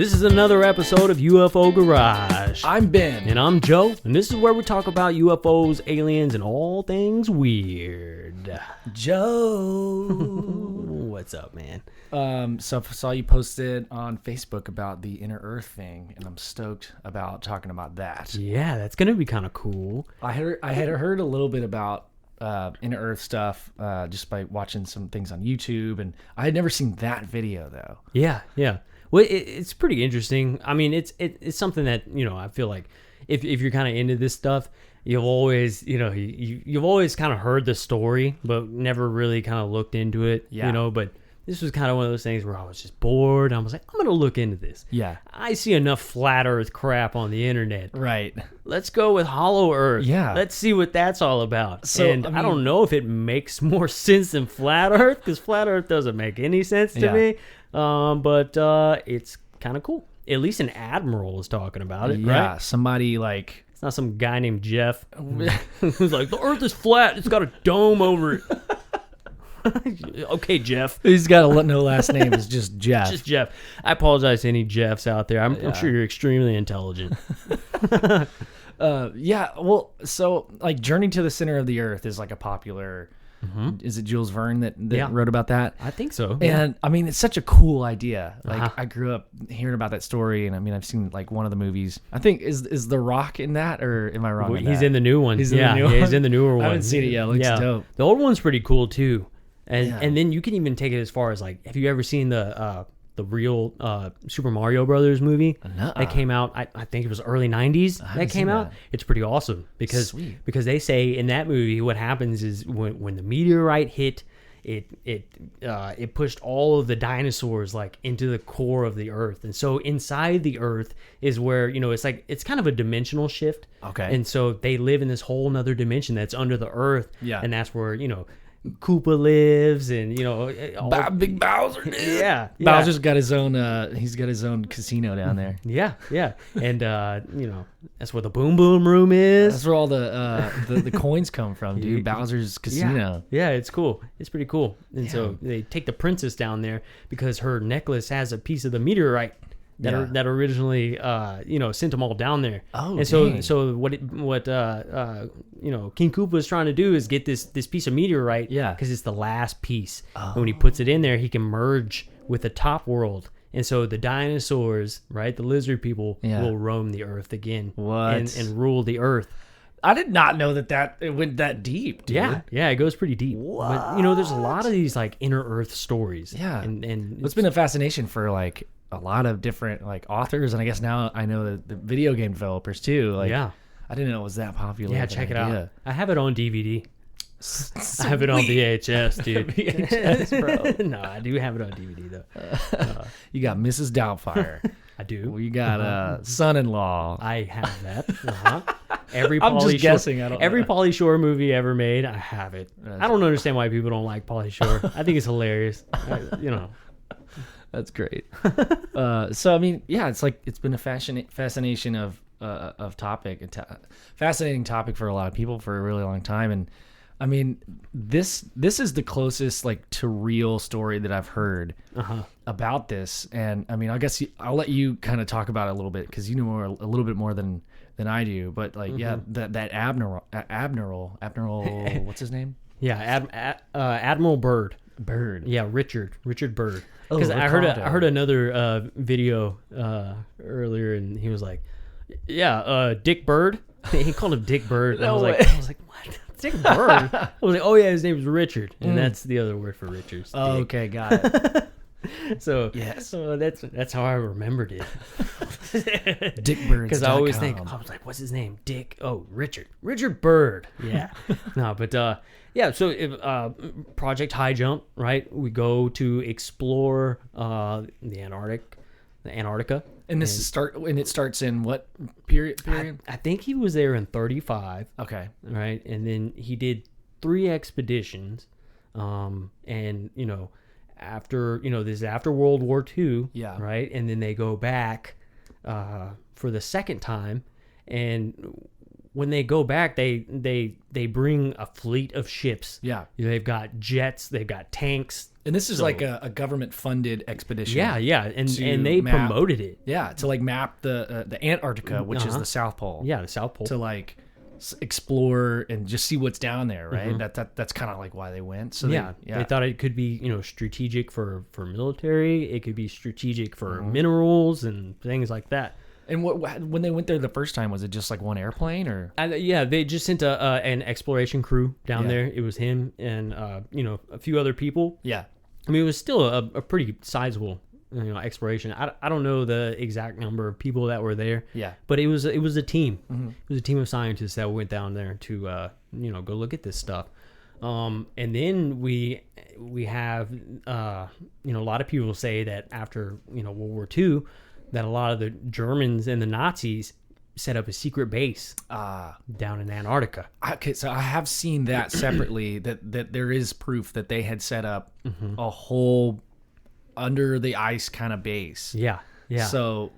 This is another episode of UFO Garage. I'm Ben. And I'm Joe, and this is where we talk about UFOs, aliens, and all things weird. Joe. What's up, man? So I saw you posted on Facebook about the Inner Earth thing, and I'm stoked about talking about that. Yeah, that's going to be kind of cool. I had heard a little bit about Inner Earth stuff just by watching some things on YouTube, and I had never seen that video, though. Yeah. Well, it's pretty interesting. I mean, it's something that, I feel like if you're kind of into this stuff, you've always, you've always kind of heard the story, but never really kind of looked into it, but this was kind of one of those things where I was just bored. I was like, I'm going to look into this. Yeah. I see enough flat earth crap on the internet. Right. Let's go with hollow earth. Yeah. Let's see what that's all about. So, and I don't know if it makes more sense than flat earth, because flat earth doesn't make any sense to me. But it's kind of cool. At least an admiral is talking about it, right? Yeah, somebody like... It's not some guy named Jeff who's like, the earth is flat. It's got a dome over it. Okay, Jeff. He's got no last name. It's just Jeff. Just Jeff. I apologize to any Jeffs out there. I'm sure you're extremely intelligent. Well, so like Journey to the Center of the Earth is like a popular... Mm-hmm. Is it Jules Verne that wrote about that? I think so. And I mean, it's such a cool idea. Like I grew up hearing about that story, and I mean, I've seen like one of the movies. I think is The Rock in that, or am I wrong? He's in the new one. He's in the new one. He's in the newer one. I haven't seen it yet. It looks dope. The old one's pretty cool too. And then you can even take it as far as like, have you ever seen the real Super Mario Brothers movie that came out? I think it was early 90s that came out. It's pretty awesome because they say in that movie what happens is when the meteorite hit, it pushed all of the dinosaurs like into the core of the earth, and so inside the earth is where it's kind of a dimensional shift. Okay. And so they live in this whole nother dimension that's under the earth. Yeah. And that's where Koopa lives, and Big Bowser. Dude. Yeah. Bowser's got his own. He's got his own casino down there. Yeah, and that's where the Boom Boom Room is. That's where all the coins come from, dude. Bowser's casino. Yeah, it's cool. It's pretty cool. And so they take the princess down there because her necklace has a piece of the meteorite that originally sent them all down there. Oh, and so what King Koopa is trying to do is get this piece of meteorite, because it's the last piece. And when he puts it in there, he can merge with the top world. And so the dinosaurs, right, the lizard people, will roam the earth again. What? And rule the earth. I did not know that it went that deep, dude. Yeah, it goes pretty deep. What? But there's a lot of these like inner earth stories. Yeah, and it's been a fascination for like a lot of different like authors, and I guess now I know the video game developers too. Like, I didn't know it was that popular. Yeah, check it out. I have it on DVD. I have it on VHS, dude. VHS, bro. No, I do have it on DVD though. You got Mrs. Doubtfire. I do. You got Son-in-Law. I have that. Every I'm Pauly just guessing. I don't every know. Pauly Shore movie ever made, I have it. I don't understand why people don't like Pauly Shore. I think it's hilarious. That's great. So I mean, it's like it's been a fascination of topic, fascinating topic for a lot of people for a really long time, and I mean this is the closest like to real story that I've heard about this, and I mean I guess I'll let you kind of talk about it a little bit because you know a little bit more than I do, but like that admiral, what's his name? Admiral Byrd. Yeah, Richard Byrd. Because I heard another video earlier, and he was like, Dick Byrd. He called him Dick Byrd. I was like, what? Dick Byrd? I was like, oh yeah, his name is Richard, and that's the other word for Richard. Oh, okay, got it. So that's how I remembered it. Dick Byrd. Because I always think, I was like, what's his name? Dick. Oh, Richard Byrd. Yeah. No, but so if, Project High Jump, right? We go to explore the Antarctica. And it starts in what period? I think he was there in 1935. Okay. Right, and then he did 3 expeditions, and after this is after World War II, right, and then they go back for the second time, and when they go back, they bring a fleet of ships. Yeah. They've got jets, they've got tanks. And this is like a government-funded expedition. Yeah, and they promoted it. Yeah, to like map the Antarctica, which is the South Pole. Yeah, the South Pole. To like explore and just see what's down there, right? Mm-hmm. That's kind of like why they went. So they thought it could be strategic for military. It could be strategic for minerals and things like that. And when they went there the first time, was it just like one airplane or? They just sent an exploration crew down there. It was him and a few other people. Yeah, I mean it was still a pretty sizable exploration. I don't know the exact number of people that were there. Yeah, but it was a team. Mm-hmm. It was a team of scientists that went down there to go look at this stuff. And then we have a lot of people say that after World War II. That a lot of the Germans and the Nazis set up a secret base down in Antarctica. Okay, so I have seen that separately. that there is proof that they had set up a whole under the ice kind of base. Yeah. So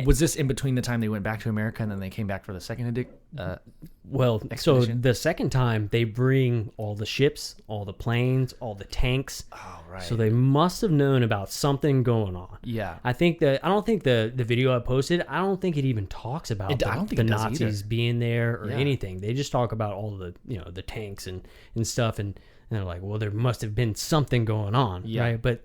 was this in between the time they went back to America and then they came back for the second expedition? So the second time they bring all the ships, all the planes, all the tanks. Oh, right. So they must have known about something going on. Yeah. I don't think the video I posted, I don't think it even talks about the Nazis being there or anything. They just talk about all the the tanks and stuff and they're like, well, there must have been something going on, right? But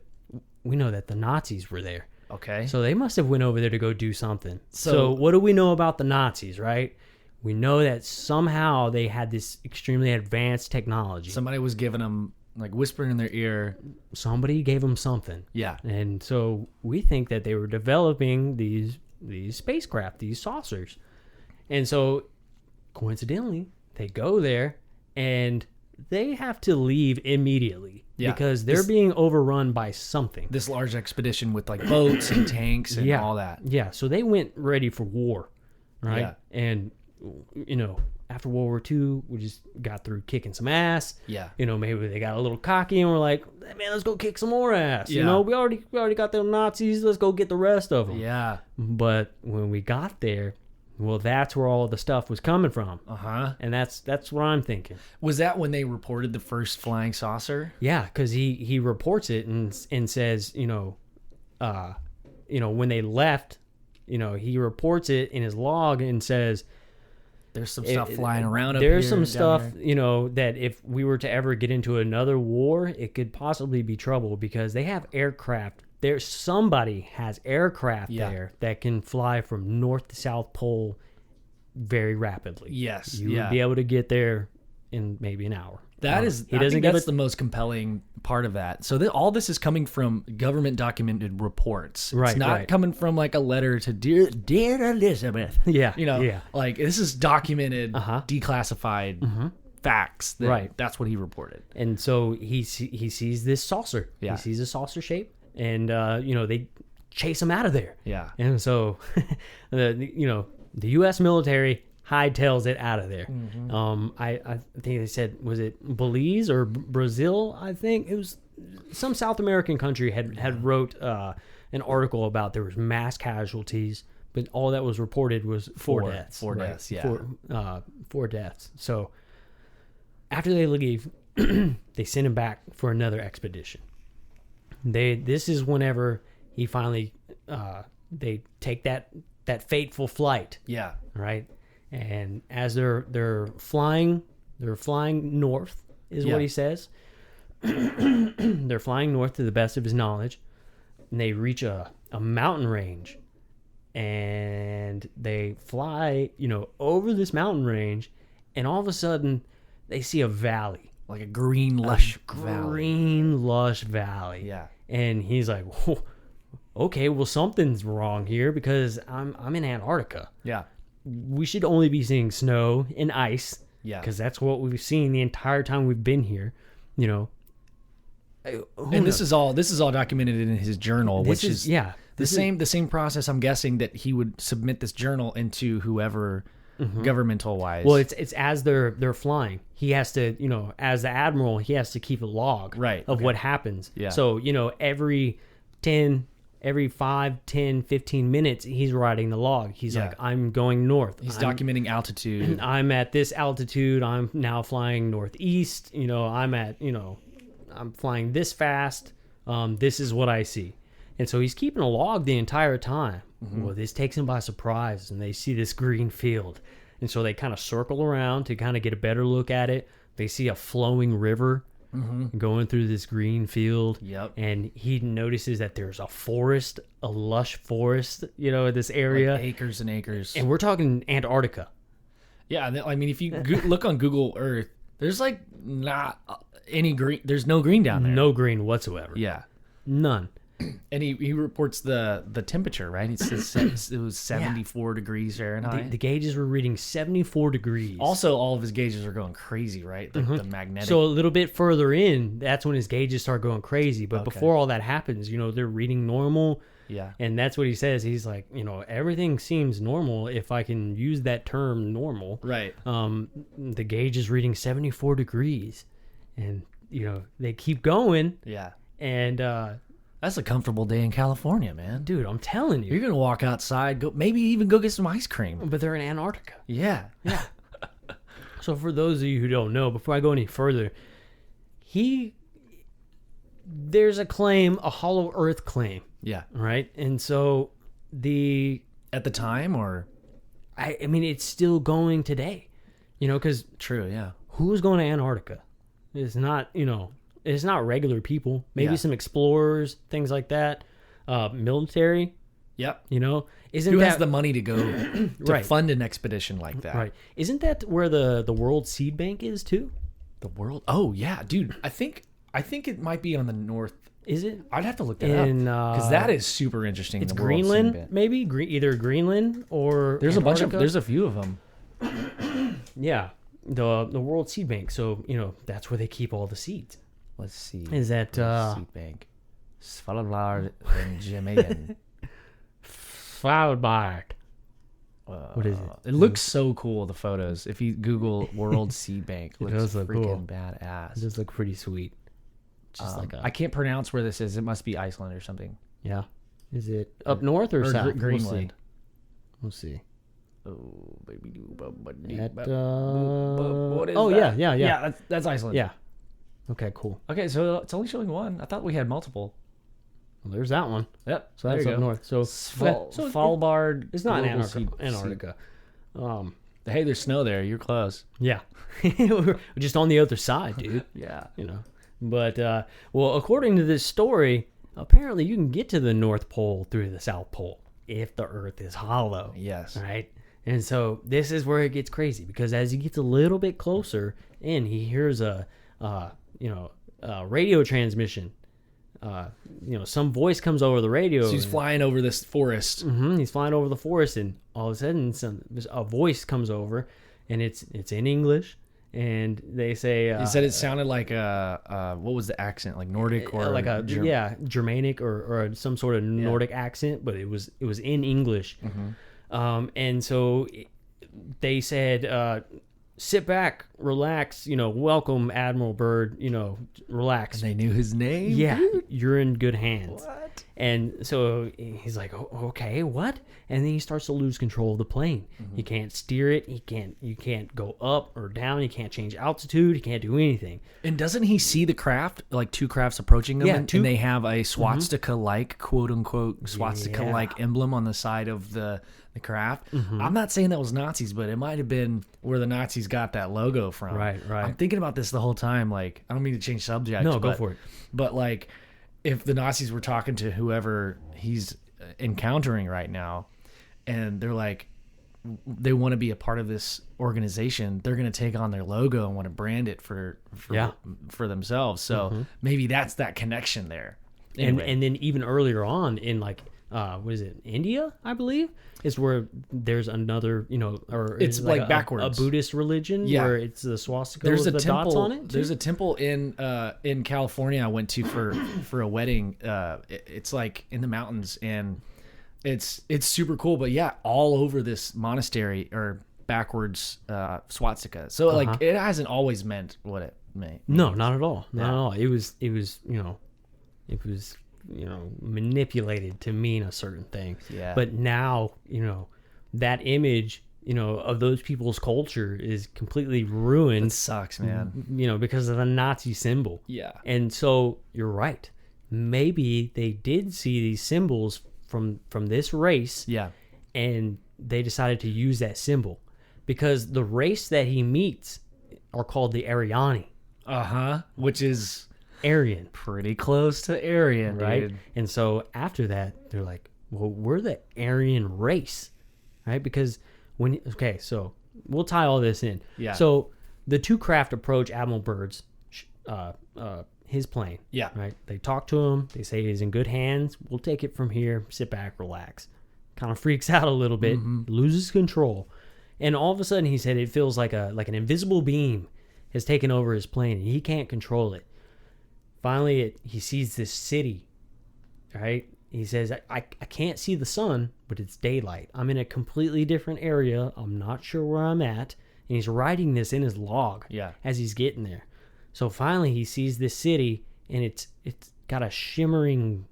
we know that the Nazis were there. Okay. So they must have went over there to go do something. So what do we know about the Nazis, right? We know that somehow they had this extremely advanced technology. Somebody was giving them, like whispering in their ear. Somebody gave them something. Yeah. And so we think that they were developing these spacecraft, these saucers. And so coincidentally, they go there and they have to leave immediately. Yeah, because they're being overrun by something. This large expedition with like boats and tanks and all that. Yeah, so they went ready for war, right? Yeah. And, after World War II, we just got through kicking some ass. Yeah. Maybe they got a little cocky and we're like, man, let's go kick some more ass. Yeah. We already got them Nazis. Let's go get the rest of them. Yeah. But when we got there, well, that's where all of the stuff was coming from. Uh-huh. And that's what I'm thinking. Was that when they reported the first flying saucer? Yeah, because he reports it and says, when they left, he reports it in his log and says, there's some stuff flying around up there's here. Some stuff, that if we were to ever get into another war, it could possibly be trouble because they have aircraft. Somebody has aircraft there that can fly from North to South Pole very rapidly. Yes. You would be able to get there in maybe an hour. That's the most compelling part of that. So all this is coming from government documented reports. Right. It's not coming from like a letter to dear Elizabeth. Yeah. Like this is documented, declassified facts. That's what he reported. And so he sees this saucer. Yeah. He sees a saucer shape. And they chase him out of there. Yeah. And so the U.S. military hightails it out of there. I think they said, was it Belize or Brazil? I think it was some South American country had wrote an article about there was mass casualties, but all that was reported was four deaths. Four deaths. Yeah. 4 deaths. So after they leave, they send him back for another expedition. This is whenever he finally they take that fateful flight. Yeah. Right. And as they're flying north, is what he says. They're flying north to the best of his knowledge, and they reach a mountain range, and they fly, over this mountain range, and all of a sudden they see a valley, like a green lush valley. Yeah. And he's like, whoa, okay, well something's wrong here because I'm in Antarctica. Yeah. We should only be seeing snow and ice. Yeah. Because that's what we've seen the entire time we've been here. And this is all documented in his journal, which is the same process. I'm guessing that he would submit this journal into whoever governmental wise. Well, it's as they're flying. He has to, as the admiral, he has to keep a log of what happens. Yeah. So, every 10, every 5, 10, 15 minutes, he's writing the log. He's like, I'm going north. He's documenting altitude. I'm at this altitude. I'm now flying northeast. I'm at, I'm flying this fast. This is what I see. And so he's keeping a log the entire time. Well, this takes him by surprise, and they see this green field. And so they kind of circle around to kind of get a better look at it. They see a flowing river going through this green field. Yep. And he notices that there's a forest, a lush forest, in this area. Like acres and acres. And we're talking Antarctica. Yeah, I mean, if you look on Google Earth, there's like not any green. There's no green down there. No green whatsoever. Yeah. None. And he reports the temperature, right? It says it was 74 degrees Fahrenheit. The gauges were reading 74 degrees. Also, all of his gauges are going crazy, right? The magnetic. So a little bit further in, that's when his gauges start going crazy. But before all that happens, they're reading normal. Yeah. And that's what he says. He's like, everything seems normal if I can use that term normal. Right. The gauge is reading 74 degrees. And, they keep going. Yeah. And, that's a comfortable day in California, man. dude, I'm telling you. You're going to walk outside, maybe even go get some ice cream. But they're in Antarctica. Yeah. Yeah. So for those of you who don't know, before I go any further, there's a claim, a hollow earth claim. Yeah. Right? And so at the time, or? I mean, it's still going today, because True, yeah. who's going to Antarctica? It's not, it's not regular people. Maybe some explorers, things like that. Military. Yep. Isn't Who that has the money to go to Right. fund an expedition like that? right? Isn't that where the World Seed Bank is too? The world? Oh yeah, dude. I think it might be on the north. Is it? I'd have to look that up because that is super interesting. It's the World Seed Greenland, Bank. maybe either Greenland or There's Antarctica. there's a few of them. Yeah, the World Seed Bank. So that's where they keep all the seeds. Let's see. Is that Seed Bank? Svalbard and Jamaican. Svalbard? What is it? It looks so cool. The photos. If you Google World Seed Bank, it looks does look freaking cool. badass. It does look pretty sweet. Just I can't pronounce where this is. It must be Iceland or something. Yeah. Is it up north or south? Greenland. We'll see. Oh, baby. What is oh that? yeah. Yeah, that's Iceland. Yeah. Okay, cool. Okay, so it's only showing one. I thought we had multiple. Well, there's that one. Yep. So that's there up you go. north. So Svalbard. It's not Global Antarctica. Hey, there's snow there. You're close. Yeah. We're just on the other side, dude. Yeah. But well, according to this story, apparently you can get to the North Pole through the South Pole if the Earth is hollow. Yes. Right. And so this is where it gets crazy, because as he gets a little bit closer in, he hears a radio transmission. Some voice comes over the radio. So he's flying over this forest. He's flying over the forest, and all of a sudden, a voice comes over, and it's in English, and they say He said it sounded like what was the accent? Like Nordic or like a Germanic or some sort of Nordic accent, but it was in English. And so they said, sit back, relax, welcome, Admiral Byrd, relax. And they knew his name? Yeah, dude? you're in good hands. What? And so he's like, okay, what? And then he starts to lose control of the plane. He can't steer it. You can't go up or down. He can't change altitude. He can't do anything. And doesn't he see the craft, like two crafts approaching them? Yeah, and they have a swastika-like, quote-unquote, swastika-like emblem on the side of the craft. I'm not saying that was Nazis, but it might have been where the Nazis got that logo from. Right. I'm thinking about this the whole time. Like, I don't mean to change subject. No, go for it. But, like, if the Nazis were talking to whoever he's encountering right now, and they're like, they want to be a part of this organization, they're going to take on their logo and want to brand it for themselves. So maybe that's that connection there. Anyway. And then even earlier on in what is it, India, I believe, is where there's another, or it's like backwards, a Buddhist religion where it's the swastika there's with a the temple, dots on it. There's a temple in California I went to for a wedding. It's like in the mountains, and it's super cool. But yeah, all over this monastery are backwards swastika. So like it hasn't always meant what it meant. No, not at all. Not at all. It was manipulated to mean a certain thing. Yeah. But now, that image, of those people's culture is completely ruined. It sucks, man. Because of the Nazi symbol. Yeah. And so you're right. Maybe they did see these symbols from this race. Yeah. And they decided to use that symbol because the race that he meets are called the Aryani. Which is Aryan. Pretty close to Aryan, right? Dude. And so after that, they're like, well, we're the Aryan race, right? Because so we'll tie all this in. Yeah. So the two craft approach Admiral Byrd's his plane. Yeah. Right. They talk to him. They say he's in good hands. We'll take it from here. Sit back, relax. Kind of freaks out a little bit, loses control, and all of a sudden he said it feels like an invisible beam has taken over his plane and he can't control it. Finally, he sees this city, right? He says, I can't see the sun, but it's daylight. I'm in a completely different area. I'm not sure where I'm at. And he's writing this in his log as he's getting there. So finally he sees this city, and it's got a shimmering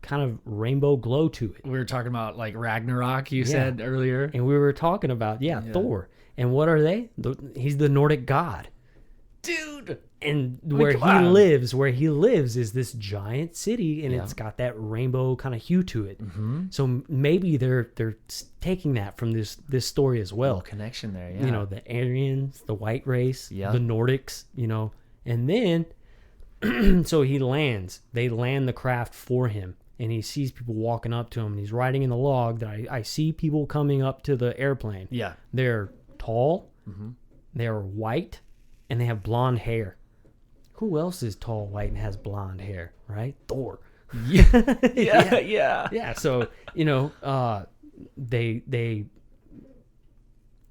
kind of rainbow glow to it. We were talking about like Ragnarok, you said earlier. And we were talking about, Thor. And what are they? He's the Nordic god. Dude! And where he lives is this giant city, and it's got that rainbow kind of hue to it. Mm-hmm. So maybe they're taking that from this story as well. Connection there, yeah. The Aryans, the white race, the Nordics, and then so he lands. They land the craft for him, and he sees people walking up to him, and he's writing in the log that I see people coming up to the airplane. Yeah. They're tall, they're white, and they have blonde hair. Who else is tall, white, and has blonde hair, right? Thor. Yeah. So,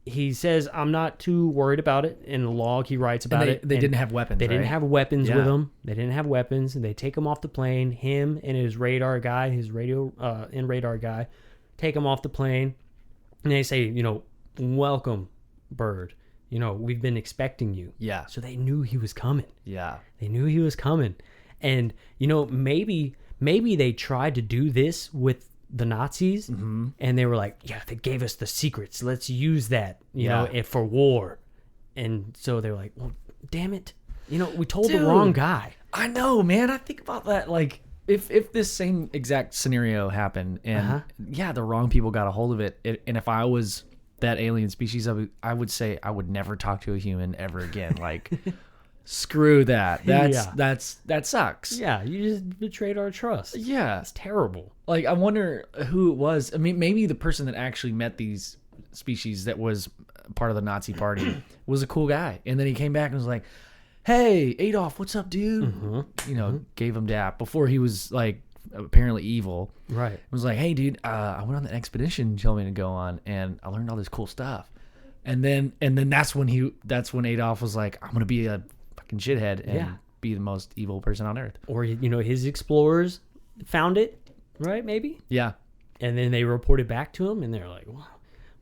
he says, I'm not too worried about it. In the log, he writes about it. They didn't have weapons, They didn't have weapons Yeah. with them. They didn't have weapons. And they take him off the plane. Him and his radar guy, his radio and radar guy, take him off the plane. And they say, welcome, Bird. We've been expecting you. Yeah. So they knew he was coming. Yeah. They knew he was coming. And, maybe they tried to do this with the Nazis, and they were like, they gave us the secrets. Let's use that, for war. And so they're like, well, damn it. We told the wrong guy. I know, man. I think about that. Like, if this same exact scenario happened and, the wrong people got a hold of it, and if I was that alien species, I would say I would never talk to a human ever again. Like, screw that. That sucks. Yeah, you just betrayed our trust. Yeah. It's terrible. Like, I wonder who it was. I mean, maybe the person that actually met these species that was part of the Nazi party was a cool guy. And then he came back and was like, hey, Adolf, what's up, dude? Gave him dap before he was, like, apparently evil. Right. It was like, hey, dude, I went on the expedition you told me to go on, and I learned all this cool stuff. And then that's when Adolf was like, I'm gonna be a fucking shithead and be the most evil person on earth. Or his explorers found it, right? Maybe. Yeah. And then they reported back to him, and they're like, well,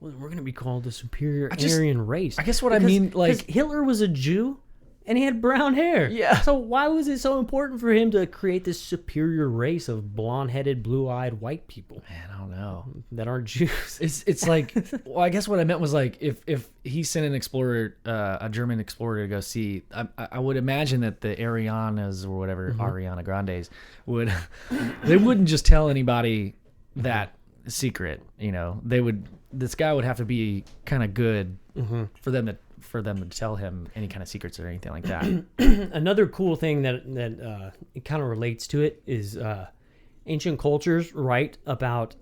we're gonna be called the superior Aryan race. I guess I mean, like, Hitler was a Jew. And he had brown hair. Yeah. So why was it so important for him to create this superior race of blonde-headed, blue-eyed white people? Man, I don't know. That aren't Jews. It's like, well, I guess what I meant was like, if he sent an explorer, a German explorer to go see, I would imagine that the Arianas or whatever, Ariana Grandes they wouldn't just tell anybody that secret. This guy would have to be kind of good for them to tell him any kind of secrets or anything like that. Another cool thing that it kind of relates to it is ancient cultures write about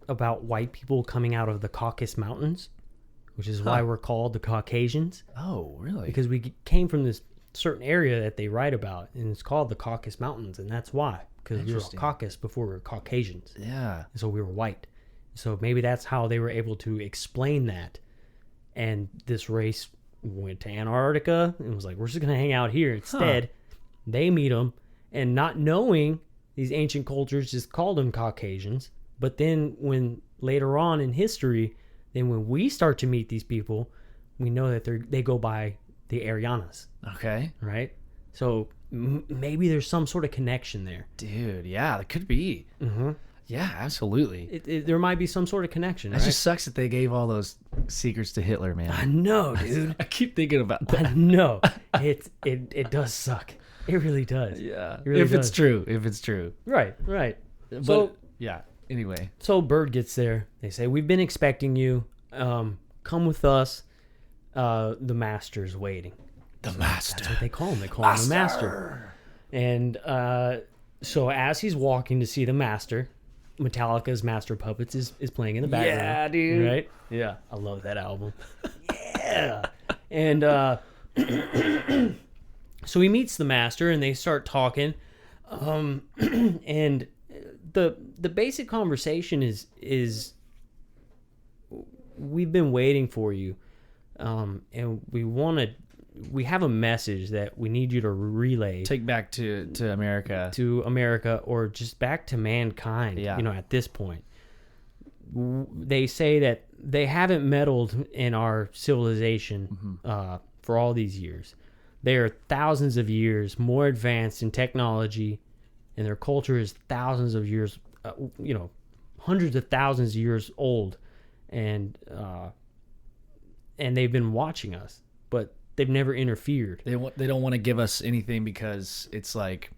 white people coming out of the Caucasus Mountains, which is why we're called the Caucasians. Oh, really? Because we came from this certain area that they write about, and it's called the Caucasus Mountains, and that's why. Because we were Caucasus before we were Caucasians. Yeah. And so we were white. So maybe that's how they were able to explain that. And this race went to Antarctica and was like, we're just going to hang out here. Instead, they meet them, and not knowing, these ancient cultures just called them Caucasians. But then when later on in history, then when we start to meet these people, we know that they go by the Arianas. Okay. Right? So maybe there's some sort of connection there. Dude, yeah, it could be. Mm-hmm. Yeah, absolutely. There might be some sort of connection. It Right? just sucks that they gave all those secrets to Hitler, man. I know, dude. I keep thinking about that. I know. It does suck. It really does. Yeah. It really If does. it's true. Right. But yeah. Anyway. So Bird gets there. They say, "We've been expecting you. Come with us. The master's waiting." The master. That's what they call him. They call him the master. And so as he's walking to see the master, Metallica's Master of Puppets is playing in the background. Yeah, dude. Right? Yeah. I love that album. Yeah. And so he meets the master and they start talking. And the basic conversation is we've been waiting for you. And we have a message that we need you to relay. Take back to America. To America, or just back to mankind, Yeah. At this point. They say that they haven't meddled in our civilization for all these years. They are thousands of years more advanced in technology, and their culture is thousands of years, hundreds of thousands of years old, and they've been watching us, but they've never interfered. They don't want to give us anything because it's like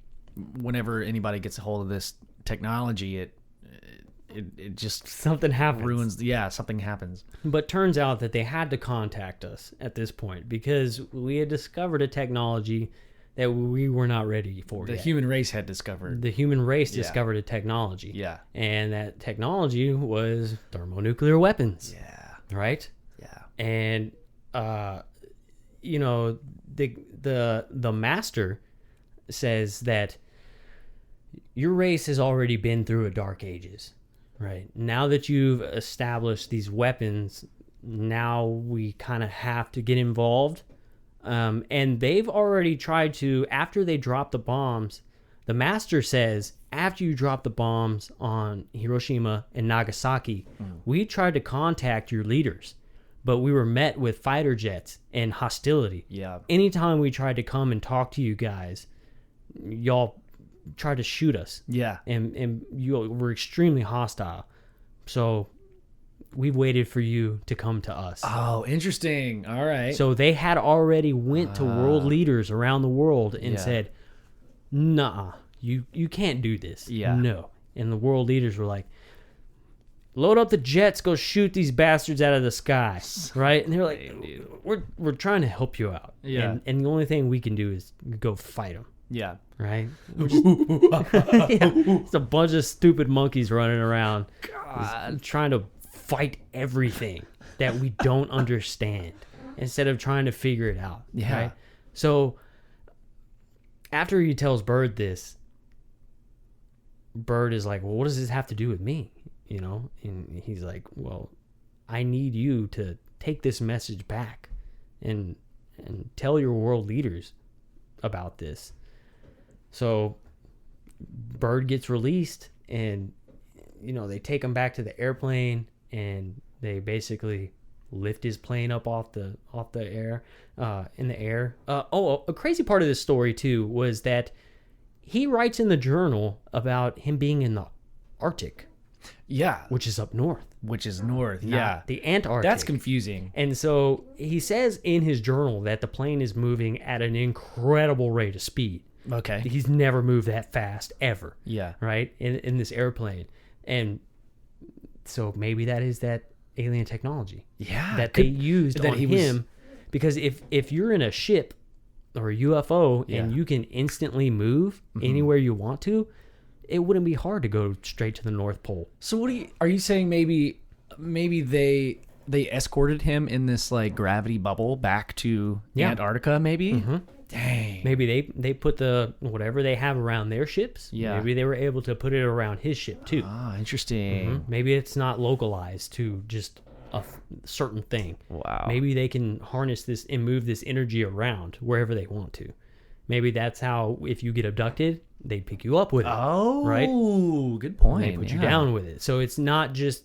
whenever anybody gets a hold of this technology, it just Something happens. ruins. Yeah, something happens. But turns out that they had to contact us at this point because we had discovered a technology that we were not ready for The yet. human race had discovered. The human race discovered a technology. Yeah. And that technology was thermonuclear weapons. Yeah. Right? Yeah. And the master says that your race has already been through a dark ages, right? Now that you've established these weapons, now we kind of have to get involved. And they've already tried to, after they drop the bombs, the master says, after you drop the bombs on Hiroshima and Nagasaki, we tried to contact your leaders, but we were met with fighter jets and hostility. Yeah. Anytime we tried to come and talk to you guys, y'all tried to shoot us. Yeah. And you were extremely hostile. So we've waited for you to come to us. Oh, interesting. All right. So they had already went to world leaders around the world and said, "Nah, you can't do this." Yeah. No. And the world leaders were like, "Load up the jets, go shoot these bastards out of the sky." Right? And they're like, we're trying to help you out. Yeah. And the only thing we can do is go fight them. yeah. Right? It's a bunch of stupid monkeys running around trying to fight everything that we don't understand instead of trying to figure it out. Yeah. Right? So after he tells Bird this, Bird is like, "Well, what does this have to do with me?" And he's like, "Well, I need you to take this message back and tell your world leaders about this." So Bird gets released, and they take him back to the airplane, and they basically lift his plane up off the air, in the air. A crazy part of this story too was that he writes in the journal about him being in the Arctic. Yeah. Which is up north. Which is north. Not Yeah. the Antarctic. That's confusing. And so he says in his journal that the plane is moving at an incredible rate of speed. Okay. He's never moved that fast ever. Yeah. Right? In this airplane. And so maybe that is that alien technology. Yeah. That they used that on he was- him. Because if you're in a ship or a UFO Yeah. and you can instantly move anywhere you want to, it wouldn't be hard to go straight to the North Pole. So are you saying maybe they escorted him in this like gravity bubble back to Antarctica maybe? Mm-hmm. Dang. Maybe they put the whatever they have around their ships. Yeah. Maybe they were able to put it around his ship too. Ah, interesting. Maybe it's not localized to just a certain thing. Wow. Maybe they can harness this and move this energy around wherever they want to. Maybe that's how, if you get abducted, they pick you up with it. Oh, right? Good point. They put you down with it. So it's not just,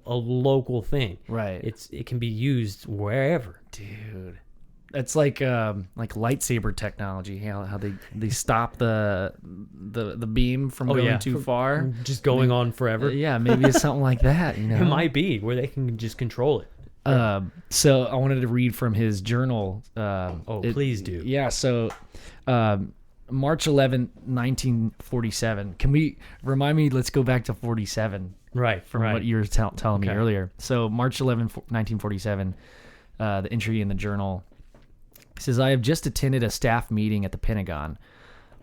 a local thing. Right. It can be used wherever. Dude. It's like lightsaber technology. How they stop the beam from going too far, just going on forever. Yeah, maybe it's something like that. You know, it might be where they can just control it. So I wanted to read from his journal. Please do. Yeah. So, March 11th, 1947. Can we remind me? Let's go back to 47. Right. From what you were telling me earlier. So March 11th, 1947, the entry in the journal says, I have just attended a staff meeting at the Pentagon.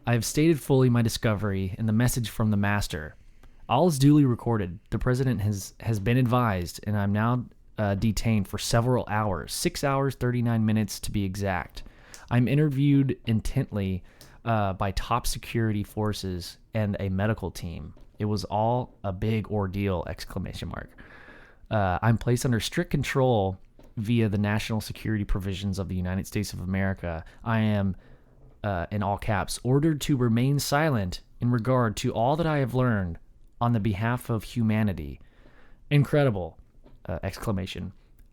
I have stated fully my discovery and the message from the master. All is duly recorded. The president has been advised, and I'm now detained for several hours, 6 hours, 39 minutes to be exact. I'm interviewed intently by top security forces and a medical team. It was all a big ordeal! ! I'm placed under strict control via the national security provisions of the United States of America. I am, in all caps, ordered to remain silent in regard to all that I have learned on the behalf of humanity. Incredible! !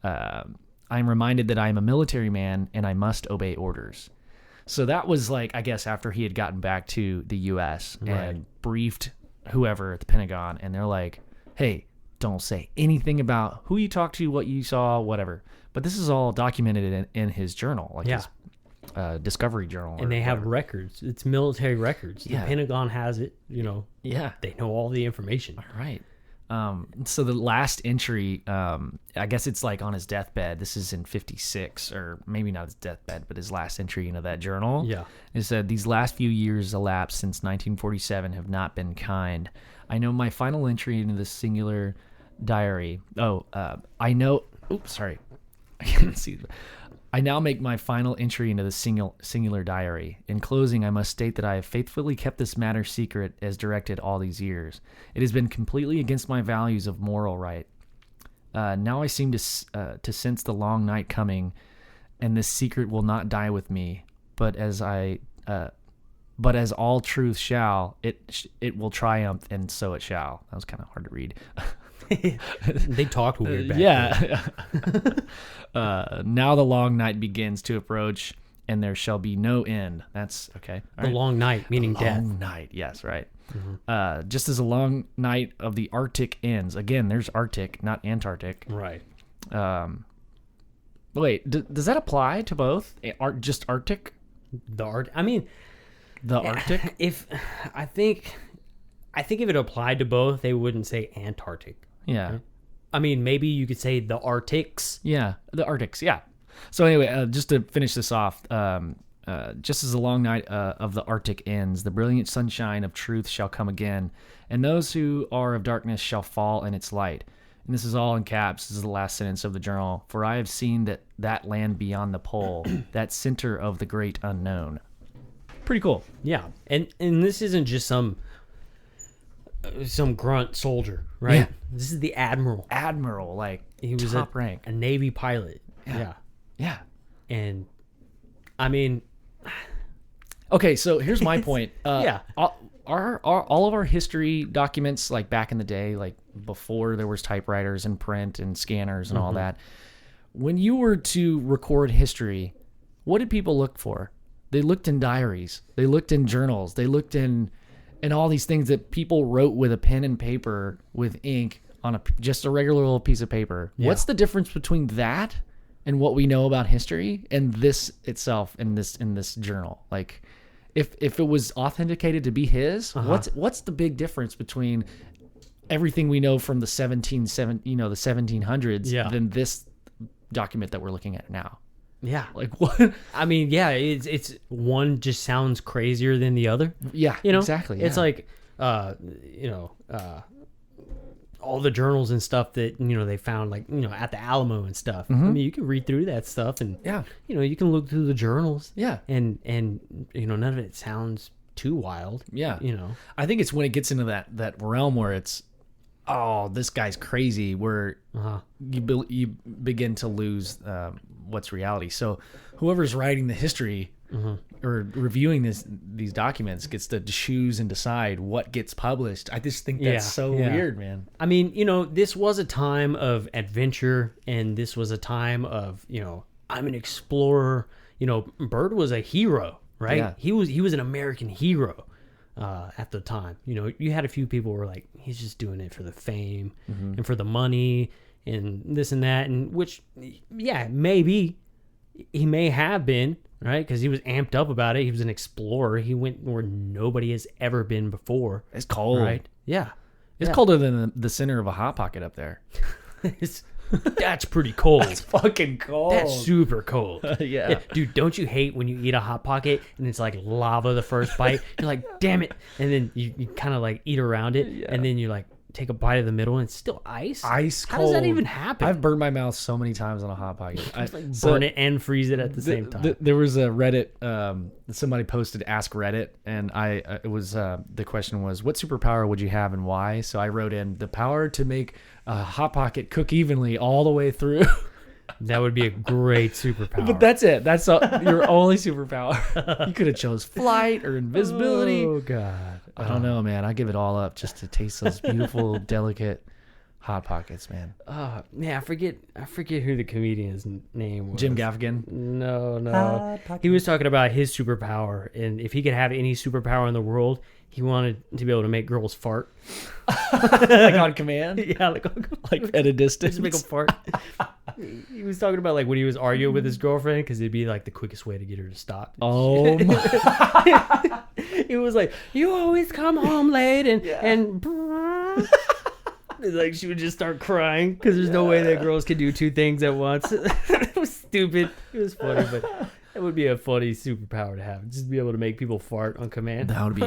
I'm reminded that I am a military man and I must obey orders. So that was like, I guess, after he had gotten back to the U.S. and briefed whoever at the Pentagon, and they're like, hey, don't say anything about who you talked to, what you saw, whatever. But this is all documented in his journal, like his discovery journal. And they have records. It's military records. The Pentagon has it, you know. Yeah. They know all the information. All right. So the last entry, I guess it's like on his deathbed. This is in 56, or maybe not his deathbed, but his last entry into that journal. Yeah. It said, these last few years elapsed since 1947 have not been kind. I know my final entry into the singular diary. I know. Oops, sorry. I can't see. I now make my final entry into the singular diary. In closing, I must state that I have faithfully kept this matter secret as directed all these years. It has been completely against my values of moral right. Now I seem to sense the long night coming, and this secret will not die with me. But as all truth shall, it will triumph, and so it shall. That was kind of hard to read. They talked weird back then. Now the long night begins to approach, and there shall be no end. That's okay. All right. Long night, meaning death. Long night, yes, right. Mm-hmm. Just as a long night of the Arctic ends. Again, there's Arctic, not Antarctic. Right. Wait, does that apply to both? Just Arctic? The Arctic. I think if it applied to both, they wouldn't say Antarctic. Yeah. Right? I mean, maybe you could say the Arctics. Yeah, the Arctics, yeah. So anyway, just to finish this off, just as the long night of the Arctic ends, the brilliant sunshine of truth shall come again, and those who are of darkness shall fall in its light. And this is all in caps. This is the last sentence of the journal. For I have seen that land beyond the pole, that center of the great unknown. Pretty cool. Yeah, and this isn't just some grunt soldier, right? Yeah. This is the admiral. Like he was top rank, a Navy pilot. Yeah. And I mean, okay. So here's my point. All of our history documents, like back in the day, like before there was typewriters and print and scanners and all that. When you were to record history, what did people look for? They looked in diaries. They looked in journals. They looked in all these things that people wrote with a pen and paper with ink on just a regular little piece of paper. Yeah. What's the difference between that and what we know about history and this itself in this journal? Like, if it was authenticated to be his, what's the big difference between everything we know from the 1700s than this document that we're looking at now? Yeah. Like what? I mean, yeah, it's one just sounds crazier than the other. Yeah, you know? Exactly. It's like, all the journals and stuff that, they found, like, at the Alamo and stuff. I mean, you can read through that stuff and, you can look through the journals. Yeah. And none of it sounds too wild. Yeah. I think it's when it gets into that realm where it's, oh, this guy's crazy, where you begin to lose what's reality. So whoever's writing the history or reviewing these documents gets to choose and decide what gets published. I just think that's so weird, man. I mean, this was a time of adventure, and this was a time of, I'm an explorer. Byrd was a hero, right? Yeah. He was an American hero at the time. You had a few people who were like, he's just doing it for the fame and for the money and this and that, and which, yeah, maybe he may have been, right? Because he was amped up about it. He was an explorer. He went where nobody has ever been before. It's cold, right? Yeah, it's colder than the center of a hot pocket up there. That's pretty cold. That's fucking cold. That's super cold. Yeah. Dude, don't you hate when you eat a Hot Pocket and it's like lava the first bite? You're like, damn it. And then you kind of like eat around it. And then you like take a bite of the middle and it's still ice. Ice cold. How does that even happen? I've burned my mouth so many times on a Hot Pocket. Burn it and freeze it at the same time. There was a Reddit, somebody posted Ask Reddit, and it was the question was, what superpower would you have and why? So I wrote in the power to make a Hot Pocket cook evenly all the way through. That would be a great superpower. But that's it. That's your only superpower. You could have chose flight or invisibility. Oh God, I don't know, man. I give it all up just to taste those beautiful, delicate Hot Pockets, man. Yeah, I forget who the comedian's name was. Jim Gaffigan? No. He was talking about his superpower, and if he could have any superpower in the world, he wanted to be able to make girls fart. Like on command? Yeah, like at a distance. Just make them fart. He was talking about like when he was arguing with his girlfriend, because it'd be like the quickest way to get her to stop. Oh my. He was like, you always come home late and like she would just start crying because there's no way that girls can do two things at once. It was stupid. It was funny, but that would be a funny superpower to have. Just be able to make people fart on command. That would be.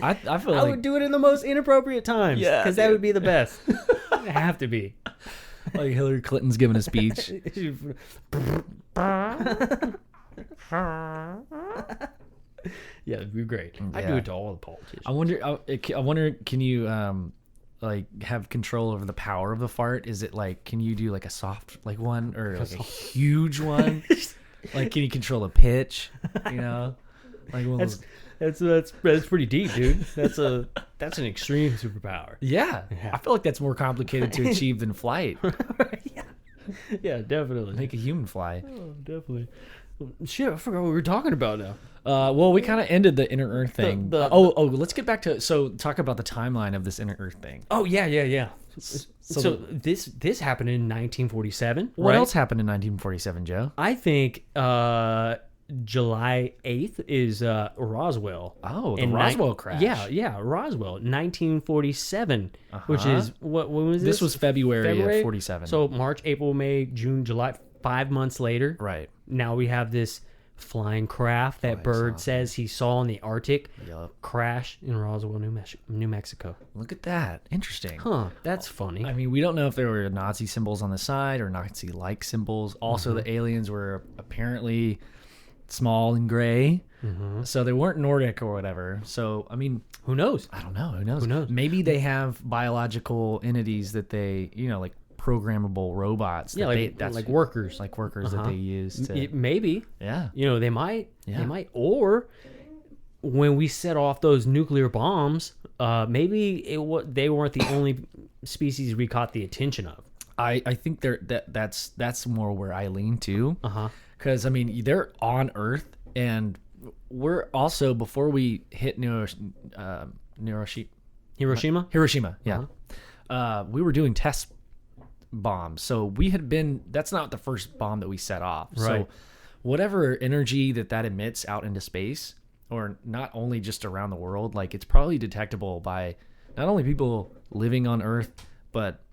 I feel I like would do it in the most inappropriate times. Yeah, because that would be the best. It'd have to be. Like Hillary Clinton's giving a speech. Yeah, it'd be great. I'd do it to all the politicians. I wonder, can you like have control over the power of the fart? Is it like, can you do like a soft like one or like a huge one? Like, can you control the pitch? You know, like one of those. That's pretty deep, dude. That's an extreme superpower. Yeah. I feel like that's more complicated to achieve than flight. Yeah, definitely. Make a human fly. Oh, definitely. Shit, I forgot what we were talking about now. Well, we kind of ended the Inner Earth thing. Let's get back to talk about the timeline of this Inner Earth thing. Oh yeah. So this happened in 1947. What else happened in 1947, Joe? I think July 8th is Roswell. Oh, the Roswell crash. Yeah, Roswell, 1947, which is when was this? This was February of 47. So March, April, May, June, July, 5 months later. Right. Now we have this flying craft that Byrd says he saw in the Arctic crash in Roswell, New Mexico. Look at that. Interesting. Huh, that's funny. I mean, we don't know if there were Nazi symbols on the side or Nazi-like symbols. Also, the aliens were apparently small and gray, so they weren't Nordic or whatever. So, I mean, who knows? I don't know. Who knows? Maybe they have biological entities that they, like programmable robots. Yeah, like workers. Like workers that they use to... Maybe. Yeah. They might. Yeah. They might. Or when we set off those nuclear bombs, maybe they weren't the only species we caught the attention of. I think that's more where I lean to. Because, I mean, they're on Earth, and we're also, before we hit Hiroshima, yeah. We were doing test bombs. So that's not the first bomb that we set off. Right. So whatever energy that emits out into space, or not only just around the world, like it's probably detectable by not only people living on Earth, but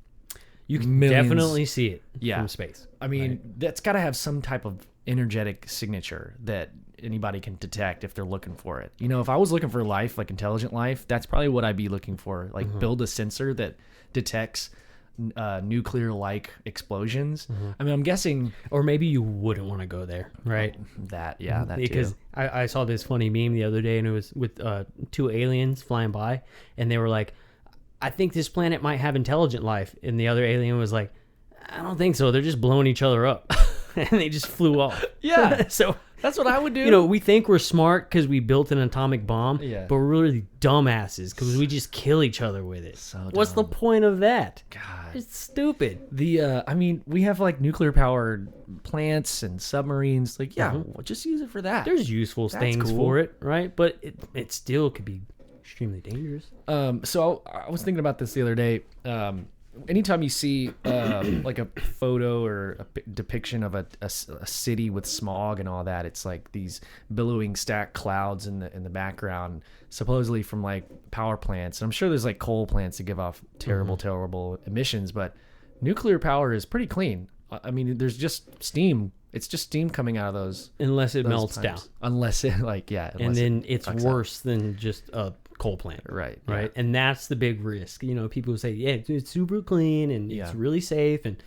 you can definitely see it from space. I mean, that's got to have some type of energetic signature that anybody can detect if they're looking for it. If I was looking for life, like intelligent life, that's probably what I'd be looking for. Like build a sensor that detects nuclear-like explosions. I mean, I'm guessing... Or maybe you wouldn't want to go there, right? That because too. I saw this funny meme the other day, and it was with two aliens flying by, and they were like, I think this planet might have intelligent life. And the other alien was like, I don't think so. They're just blowing each other up. And they just flew off. Yeah. So That's what I would do. You know, we think we're smart because we built an atomic bomb, Yeah. but we're really dumbasses because we just kill each other with it. So What's the dumb. point of that? God. It's stupid. I mean, we have like nuclear powered plants and submarines. Like, yeah, well, just use it for that. There's useful things cool. for it, right? But it still could be extremely dangerous. So I was thinking about this the other day. Anytime you see like a photo or a depiction of a city with smog and all that, it's like these billowing stacked clouds in the background, supposedly from like power plants. And I'm sure there's like coal plants that give off terrible emissions, but nuclear power is pretty clean. I mean, there's just steam. It's just steam coming out of those. Unless it melts down. Unless it and then it's worse than just a coal plant. Right. Yeah. And that's the big risk. You know, people say, yeah, it's super clean and it's really safe. And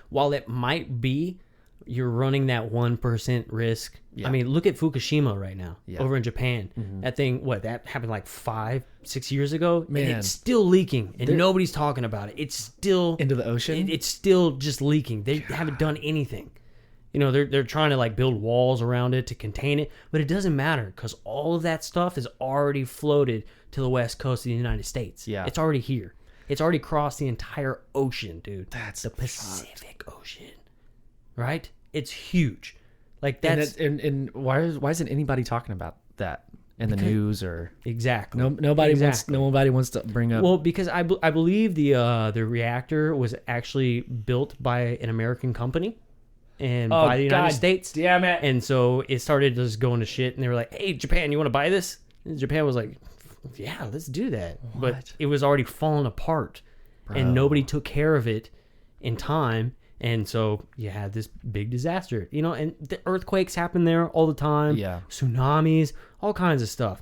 while it might be, you're running that 1% risk. Yeah. I mean, look at Fukushima right now over in Japan. That thing, that happened like 5-6 years ago? Man. And it's still leaking and nobody's talking about it. It's still... Into the ocean? It's still just leaking. They haven't done anything. You know, they're trying to like build walls around it to contain it, but it doesn't matter because all of that stuff is already floated to the west coast of the United States. Yeah, it's already here. It's already crossed the entire ocean, dude. That's the Pacific Ocean, right? It's huge. Like that's and why isn't anybody talking about that in the news or exactly? Nobody wants to bring up. Well, because I believe the reactor was actually built by an American company. And by the United States. Damn it. And so it started just going to shit. And they were like, hey, Japan, you want to buy this? And Japan was like, yeah, let's do that. What? But it was already falling apart. Bro. And nobody took care of it in time. And so you had this big disaster. You know, and the earthquakes happen there all the time. Yeah. Tsunamis, all kinds of stuff.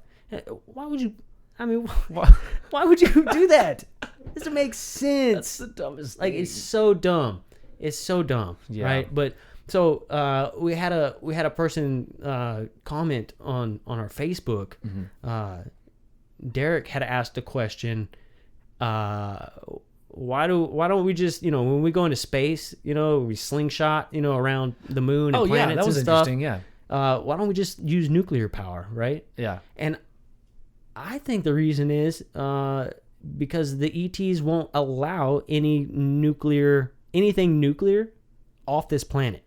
Why would you... I mean, why would you do that? It doesn't make sense. That's the dumbest thing. Like, it's so dumb. It's so dumb, right? But so we had a person comment on our Facebook. Derek had asked a question. Why don't we just, you know, when we go into space, you know, we slingshot, you know, around the moon and planets that was and stuff. Interesting. Why don't we just use nuclear power, right? Yeah. And I think the reason is because the ETs won't allow anything nuclear off this planet.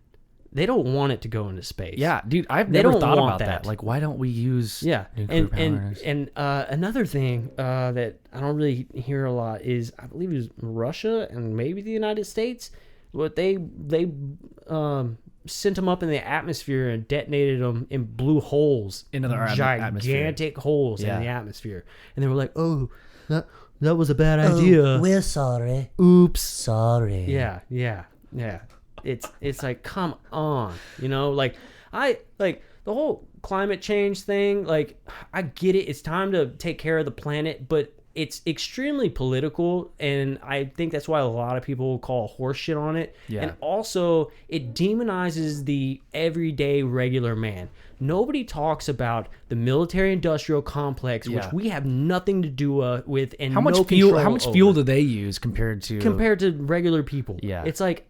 They don't want it to go into space. Yeah, dude, I've never thought about that. Like, why don't we use nuclear power? And another thing that I don't really hear a lot is, I believe it was Russia and maybe the United States, but they sent them up in the atmosphere and detonated them in blue holes, into the gigantic holes in the atmosphere, and they were like, "Oh, that was a bad idea. We're sorry. Oops, sorry." Yeah. It's like, come on, you know, like the whole climate change thing. Like, I get it. It's time to take care of the planet, but it's extremely political, and I think that's why a lot of people call horse shit on it. Yeah. And also, it demonizes the everyday regular man. Nobody talks about the military-industrial complex, which we have nothing to do with, and how much fuel do they use compared to regular people? Yeah, it's like,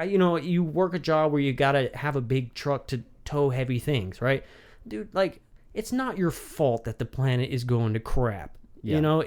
you know, you work a job where you gotta have a big truck to tow heavy things, right, dude? Like, it's not your fault that the planet is going to crap. Yeah.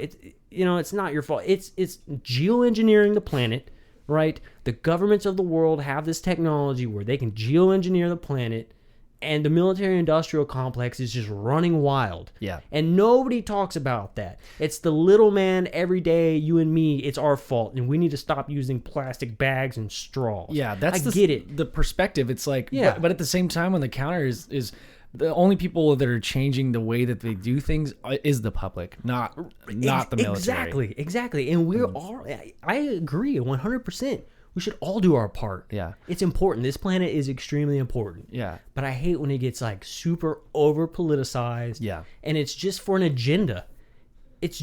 It's not your fault. It's geoengineering the planet, right? The governments of the world have this technology where they can geoengineer the planet, and the military-industrial complex is just running wild. Yeah. And nobody talks about that. It's the little man every day, you and me, it's our fault, and we need to stop using plastic bags and straws. Yeah, I get it. The perspective, it's like, but at the same time, when the counter is the only people that are changing the way that they do things is the public, not the military. Exactly. And I agree 100%. We should all do our part. Yeah. It's important. This planet is extremely important. Yeah. But I hate when it gets like super over politicized. Yeah. And it's just for an agenda. It's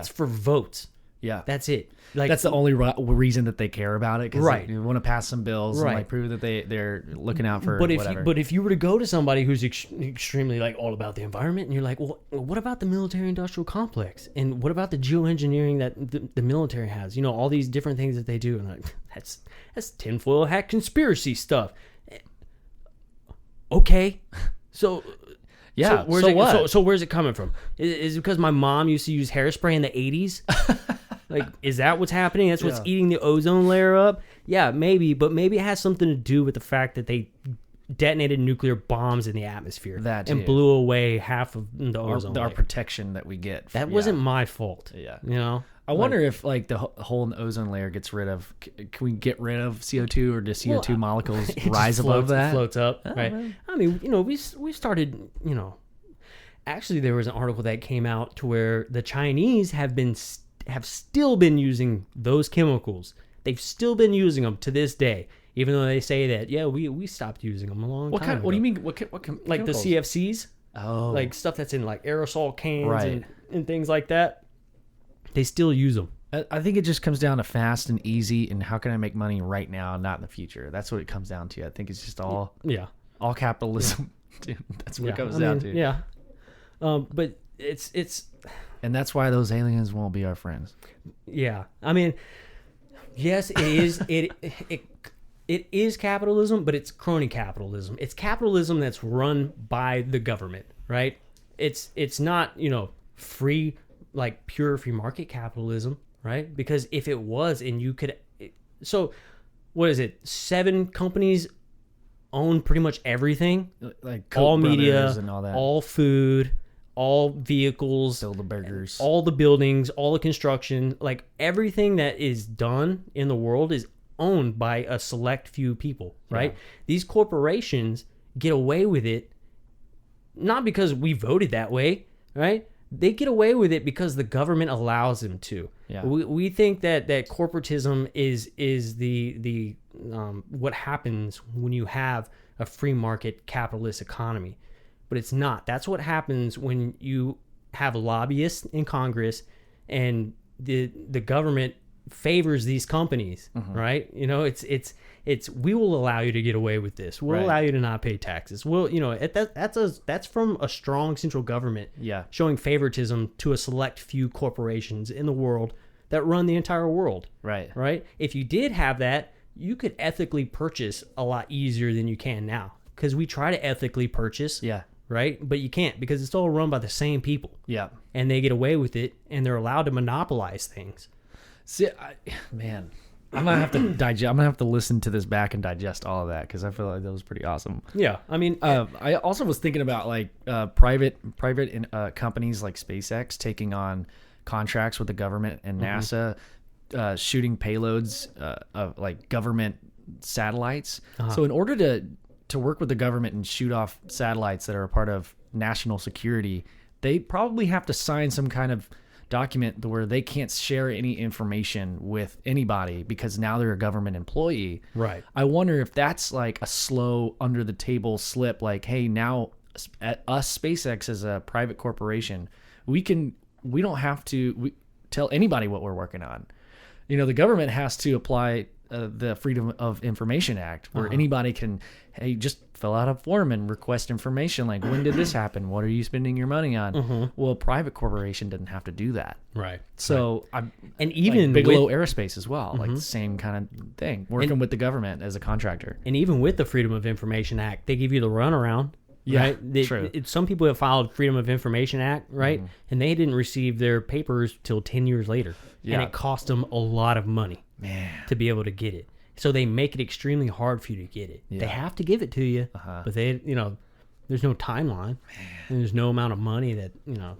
for votes. Yeah. That's it. Like, that's the only reason that they care about it. Right. They want to pass some bills and like prove that they're looking out for whatever. But if you were to go to somebody who's extremely like all about the environment, and you're like, well, what about the military-industrial complex? And what about the geoengineering that the military has? You know, all these different things that they do. And like, that's tinfoil hat conspiracy stuff. Okay, so. Yeah. So where's it coming from? Is it because my mom used to use hairspray in the 80s? Like, is that what's happening? That's what's eating the ozone layer up? Yeah, maybe. But maybe it has something to do with the fact that they detonated nuclear bombs in the atmosphere and blew away half of the ozone layer. Our protection that we get. That wasn't my fault. Yeah. You know? I wonder if like the hole in the ozone layer gets rid of. Can we get rid of CO2, or do CO2 molecules rise above that? It floats up, right? Man. I mean, we started. Actually, there was an article that came out to where the Chinese have still been using those chemicals. They've still been using them to this day, even though they say that we stopped using them a long time ago. What do you mean? What like the CFCs? Oh, like stuff that's in like aerosol cans and things like that. They still use them. I think it just comes down to fast and easy, and how can I make money right now, not in the future. That's what it comes down to. I think it's just all capitalism. Dude, that's what it comes down to. Yeah. But it's and that's why those aliens won't be our friends. Yeah. I mean, yes, it is it is capitalism, but it's crony capitalism. It's capitalism that's run by the government, right? It's not, free, like pure free market capitalism, right? Because if it was, and you could, so what is it? 7 companies own pretty much everything, like Koch all media and all that, all food, all vehicles, all the burgers, all the buildings, all the construction, like everything that is done in the world is owned by a select few people, right? Yeah. These corporations get away with it not because we voted that way, right? They get away with it because the government allows them to. Yeah. We think that corporatism is the what happens when you have a free market capitalist economy, but it's not. That's what happens when you have lobbyists in Congress and the government favors these companies, right? It's we will allow you to get away with this. We'll allow you to not pay taxes. That's from a strong central government showing favoritism to a select few corporations in the world that run the entire world. Right? If you did have that, you could ethically purchase a lot easier than you can now, because we try to ethically purchase. Right? But you can't, because it's all run by the same people. And they get away with it, and they're allowed to monopolize things. See, man, I'm gonna have to digest. I'm gonna have to listen to this back and digest all of that, because I feel like that was pretty awesome. Yeah, I mean, I also was thinking about like private companies like SpaceX taking on contracts with the government and NASA, shooting payloads of like government satellites. So in order to work with the government and shoot off satellites that are a part of national security, they probably have to sign some kind of document where they can't share any information with anybody, because now they're a government employee. Right. I wonder if that's like a slow under the table slip, like, hey, now us SpaceX as a private corporation, we don't have to tell anybody what we're working on. The government has to apply the Freedom of Information Act, where anybody can, hey, just fill out a form and request information, like, when did this happen? What are you spending your money on? Well, a private corporation doesn't have to do that. Right. So and even like Bigelow Aerospace as well, like the same kind of thing, working with the government as a contractor. And even with the Freedom of Information Act, they give you the runaround. Right? True. Some people have filed Freedom of Information Act, right? And they didn't receive their papers till 10 years later. And it cost them a lot of money to be able to get it. So they make it extremely hard for you to get it. They have to give it to you, but they, there's no timeline. And there's no amount of money that,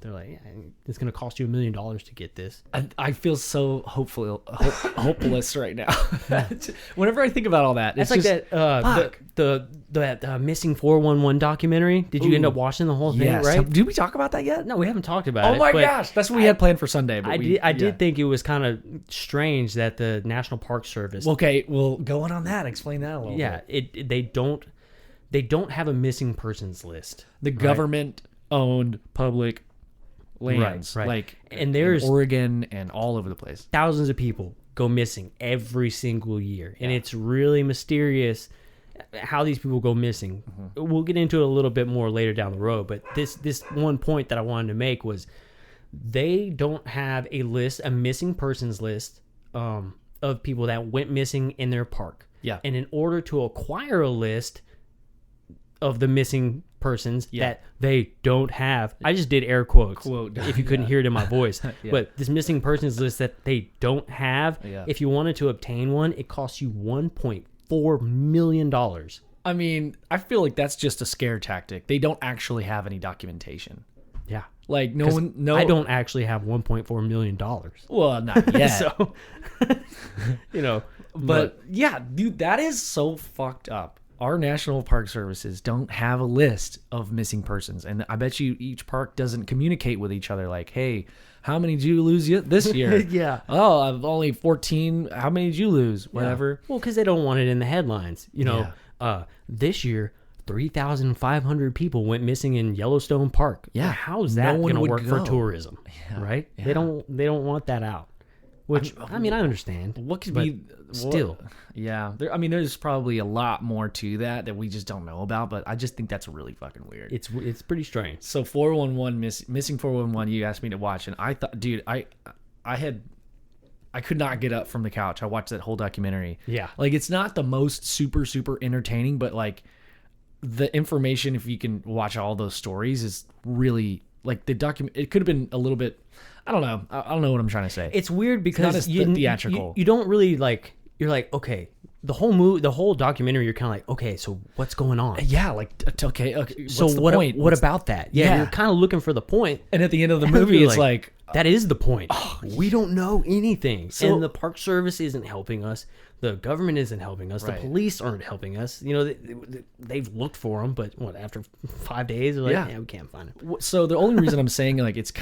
they're like, it's going to cost you $1 million to get this. I feel so hopeless right now. Whenever I think about all that, it's like just, that missing 411 documentary. Did you end up watching the whole thing? Yes. Right? Did we talk about that yet? No, we haven't talked about it. Oh my gosh, that's what we had planned for Sunday. But I did think it was kind of strange that the National Park Service. Okay, well, go on that. Explain that a little Yeah, bit. they don't have a missing persons list. The government-owned public lands, like and there's in Oregon and all over the place. Thousands of people go missing every single year, and it's really mysterious how these people go missing. We'll get into it a little bit more later down the road, but this one point that I wanted to make was they don't have a missing persons list of people that went missing in their park. Yeah, and in order to acquire a list, of the missing persons that they don't have. I just did air quotes if you couldn't hear it in my voice. But this missing persons list that they don't have, if you wanted to obtain one, it costs you $1.4 million. I mean, I feel like that's just a scare tactic. They don't actually have any documentation. Yeah. Like I don't actually have $1.4 million. Well, not yet. So, but yeah, dude, that is so fucked up. Our National Park Services don't have a list of missing persons. And I bet you each park doesn't communicate with each other like, hey, how many did you lose this year? Yeah. Oh, I've only 14. How many did you lose? Whatever. Yeah. Well, because they don't want it in the headlines. This year, 3,500 people went missing in Yellowstone Park. Yeah. How's that going to work for tourism? Yeah. Right? Yeah. They don't want that out. Which, I mean, I understand. What could be still? Yeah. There's probably a lot more to that we just don't know about, but I just think that's really fucking weird. It's pretty strange. So 411, missing 411, you asked me to watch, and I thought, dude, I could not get up from the couch. I watched that whole documentary. Yeah. Like, it's not the most super, super entertaining, but like the information, if you can watch all those stories, is really like the document. It could have been a little bit, I don't know. I don't know what I'm trying to say. It's weird because it's not as theatrical. You don't really like, you're like, okay, the whole documentary, you're kind of like, okay, so what's going on? Yeah. Like, okay. So what about that? Yeah. You're kind of looking for the point. And at the end of the movie, it's like, that is the point. We don't know anything. And the Park Service isn't helping us. The government isn't helping us. Right. The police aren't helping us. They've looked for them, but after 5 days, they're like, we can't find them. So the only reason I'm saying, like, it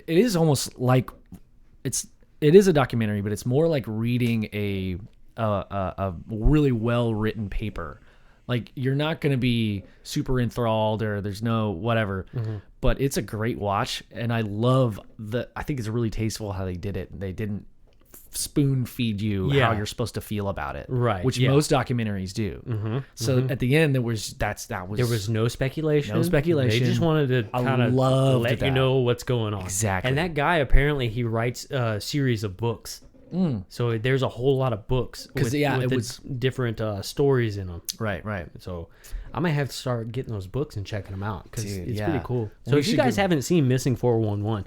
is almost like it is a documentary, but it's more like reading a really well written paper. Like, you're not going to be super enthralled or there's no whatever, but it's a great watch. And I think it's really tasteful how they did it. They didn't spoon feed you how you're supposed to feel about it. Right. Which most documentaries do. So at the end, there was no speculation. No speculation. They just wanted to kind of let you know what's going on. Exactly. And that guy, apparently he writes a series of books. So there's a whole lot of books with different stories in them. Right. So I might have to start getting those books and checking them out because it's pretty cool. So well, if you guys haven't seen Missing 411,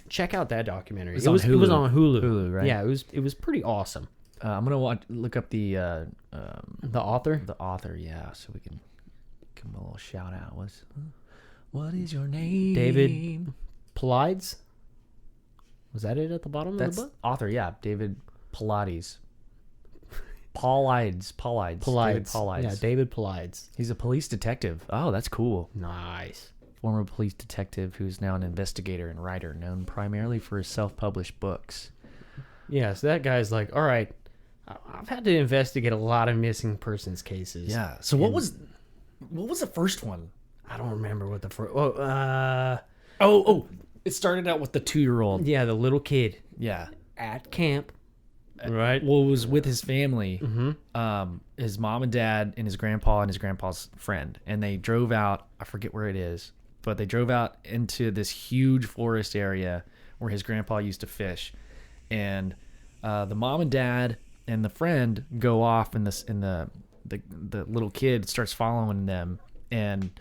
check out that documentary. It was on Hulu. Right? Yeah, it was pretty awesome. I'm gonna look up the author. The author, yeah, so we can give him a little shout out. What is your name? David Paulides. Was that it at the bottom That's of the book? Author, yeah. David Paulides. Paulides. David Paulides. Yeah, David Paulides. He's a police detective. Oh, that's cool. Nice. Former police detective who's now an investigator and writer, known primarily for his self-published books. Yeah, so that guy's like, all right, I've had to investigate a lot of missing persons cases. Yeah. So what was the first one? I don't remember what the first. It started out with the 2-year-old. Yeah, the little kid. Yeah. At camp. Right. Well, it was with his family. His mom and dad and his grandpa and his grandpa's friend. And they drove out. I forget where it is. But they drove out into this huge forest area where his grandpa used to fish. And the mom and dad and the friend go off, and the little kid starts following them. And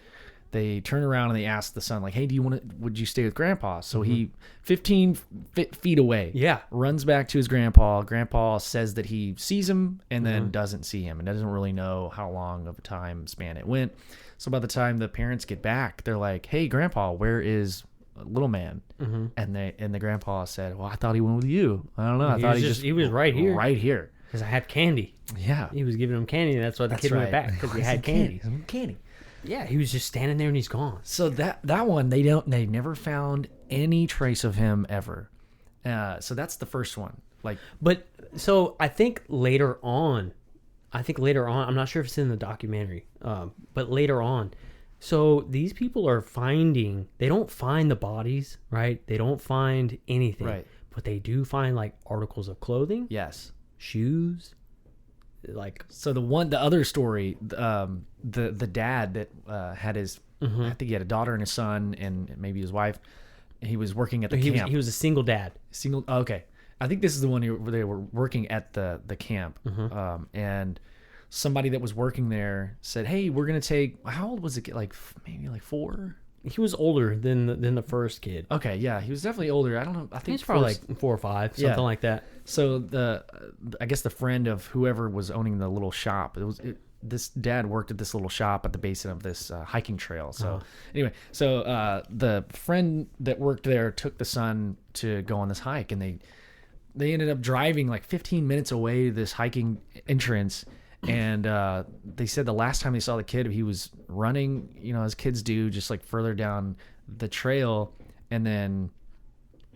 they turn around and they ask the son, like, hey, would you stay with grandpa? So he, 15 feet away, runs back to his grandpa. Grandpa says that he sees him and then doesn't see him and doesn't really know how long of a time span it went. So by the time the parents get back, they're like, hey, grandpa, where is little man? And the grandpa said, well, I thought he went with you. I don't know. I thought he was right here. Right here. Because I had candy. Yeah. He was giving him candy, and that's why the kid went back, because he had candy. Candy. Yeah, he was just standing there and he's gone. So that one, they never found any trace of him ever. So that's the first one. So I think later on, I'm not sure if it's in the documentary, but later on, so these people are they don't find the bodies, right? They don't find anything, right? But they do find like articles of clothing, yes, shoes. So the other story, the dad that had his, I think he had a daughter and a son and maybe his wife. He was working at the camp. He was a single dad. Okay. I think this is the one where they were working at the camp. And somebody that was working there said, "Hey, we're gonna take." How old was the kid? Like maybe like 4. He was older than the first kid. Okay, yeah, he was definitely older. I don't know. I think He's probably like 4 or 5, something like that. So I guess the friend of whoever was owning the little shop, this dad worked at this little shop at the basin of this hiking trail. So anyway, the friend that worked there took the son to go on this hike, and they ended up driving like 15 minutes away to this hiking entrance. And they said the last time they saw the kid, he was running, as kids do, just like further down the trail, and then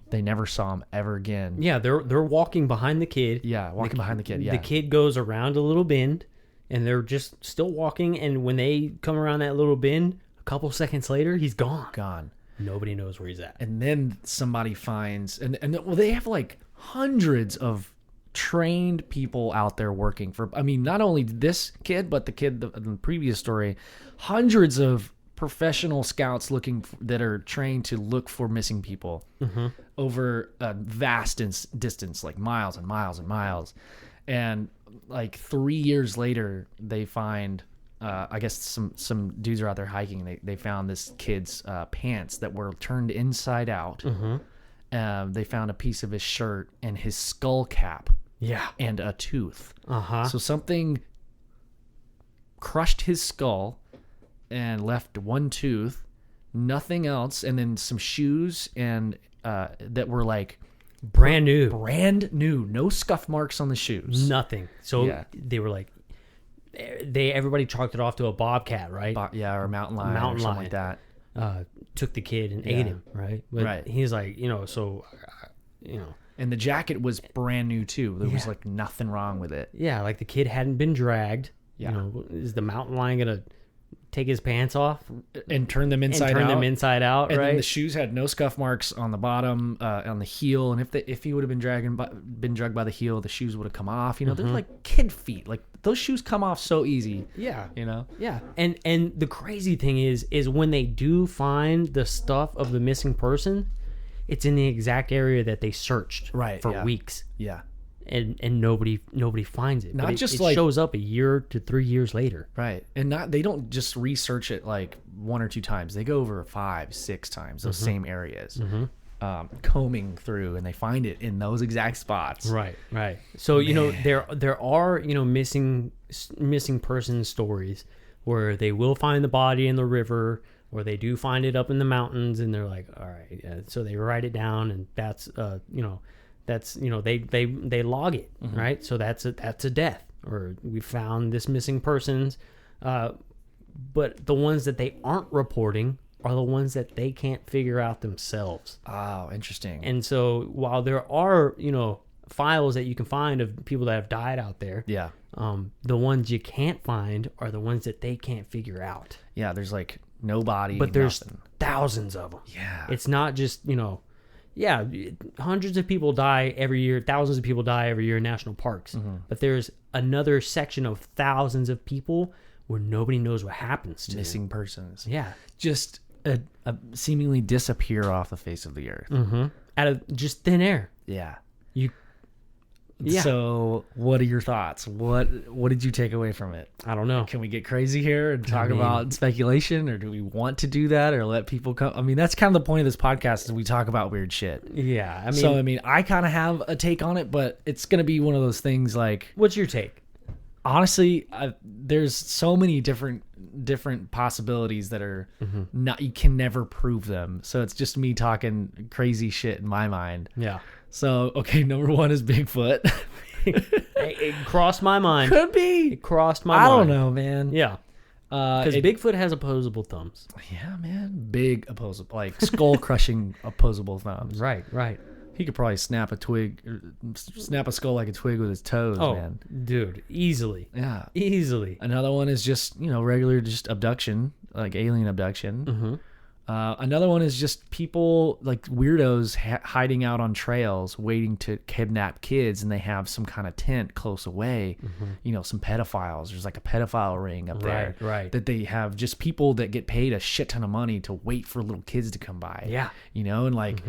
they never saw him ever again. Yeah, they're walking behind the kid. Yeah, behind the kid. Yeah, the kid goes around a little bend, and they're just still walking. And when they come around that little bend, a couple seconds later, he's gone. Nobody knows where he's at. And then somebody finds, and they have like hundreds of trained people out there working for, I mean, not only this kid, but the kid in the previous story, hundreds of professional scouts that are trained to look for missing people over a vast distance, like miles and miles and miles. And like 3 years later, they find, I guess some dudes are out there hiking, and they found this kid's pants that were turned inside out. They found a piece of his shirt and his skull cap. Yeah. And a tooth. So something crushed his skull and left one tooth, nothing else, and then some shoes and that were like brand new, no scuff marks on the shoes, nothing. So they were like, everybody chalked it off to a bobcat, right? Or a mountain lion, or something like that. Took the kid and ate him, right? But he's like, And the jacket was brand new too. There was like nothing wrong with it. Yeah, like the kid hadn't been dragged. Yeah. Is the mountain lion gonna take his pants off and turn them inside out? And right. And the shoes had no scuff marks on the bottom, on the heel. And if he would have been drugged by the heel, the shoes would have come off. They're like kid feet. Like those shoes come off so easy. Yeah. Yeah. And the crazy thing is when they do find the stuff of the missing person, it's in the exact area that they searched for weeks. Yeah. And nobody finds it. Not just it shows up a year to 3 years later. Right. And they don't just research it like 1 or 2 times. They go over 5, 6 times those same areas, combing through, and they find it in those exact spots. Right. So there are missing person stories where they will find the body in the river, or they do find it up in the mountains, and they're like, all right, so they write it down, and that's they log it, right? So that's a death, or we found this missing persons, but the ones that they aren't reporting are the ones that they can't figure out themselves. Oh, interesting. And so while there are files that you can find of people that have died out there, the ones you can't find are the ones that they can't figure out. Yeah, there's like no body, but there's nothing. Thousands of them. Yeah, it's not just hundreds of people die every year, thousands of people die every year in national parks, but there's another section of thousands of people where nobody knows what happens to missing persons. Yeah, just seemingly disappear off the face of the earth out of just thin air. Yeah. Yeah. So, what are your thoughts? What did you take away from it? I don't know. Can we get crazy here and talk about speculation, or do we want to do that, or let people come? I mean, that's kind of the point of this podcast, is we talk about weird shit. Yeah. I kind of have a take on it, but it's going to be one of those things like... What's your take? Honestly, there's so many different possibilities that are not... You can never prove them. So, it's just me talking crazy shit in my mind. Yeah. So, okay, number 1 is Bigfoot. It crossed my mind. Could be. It crossed my mind. I don't know, man. Yeah. Because Bigfoot has opposable thumbs. Yeah, man. Big opposable, like skull-crushing opposable thumbs. Right. He could probably snap a skull like a twig with his toes, man. Dude, easily. Yeah. Easily. Another one is just, regular just abduction, like alien abduction. Another one is just people like weirdos hiding out on trails waiting to kidnap kids, and they have some kind of tent close away. Some pedophiles. There's like a pedophile ring up there. Right. That they have just people that get paid a shit ton of money to wait for little kids to come by. Yeah. And like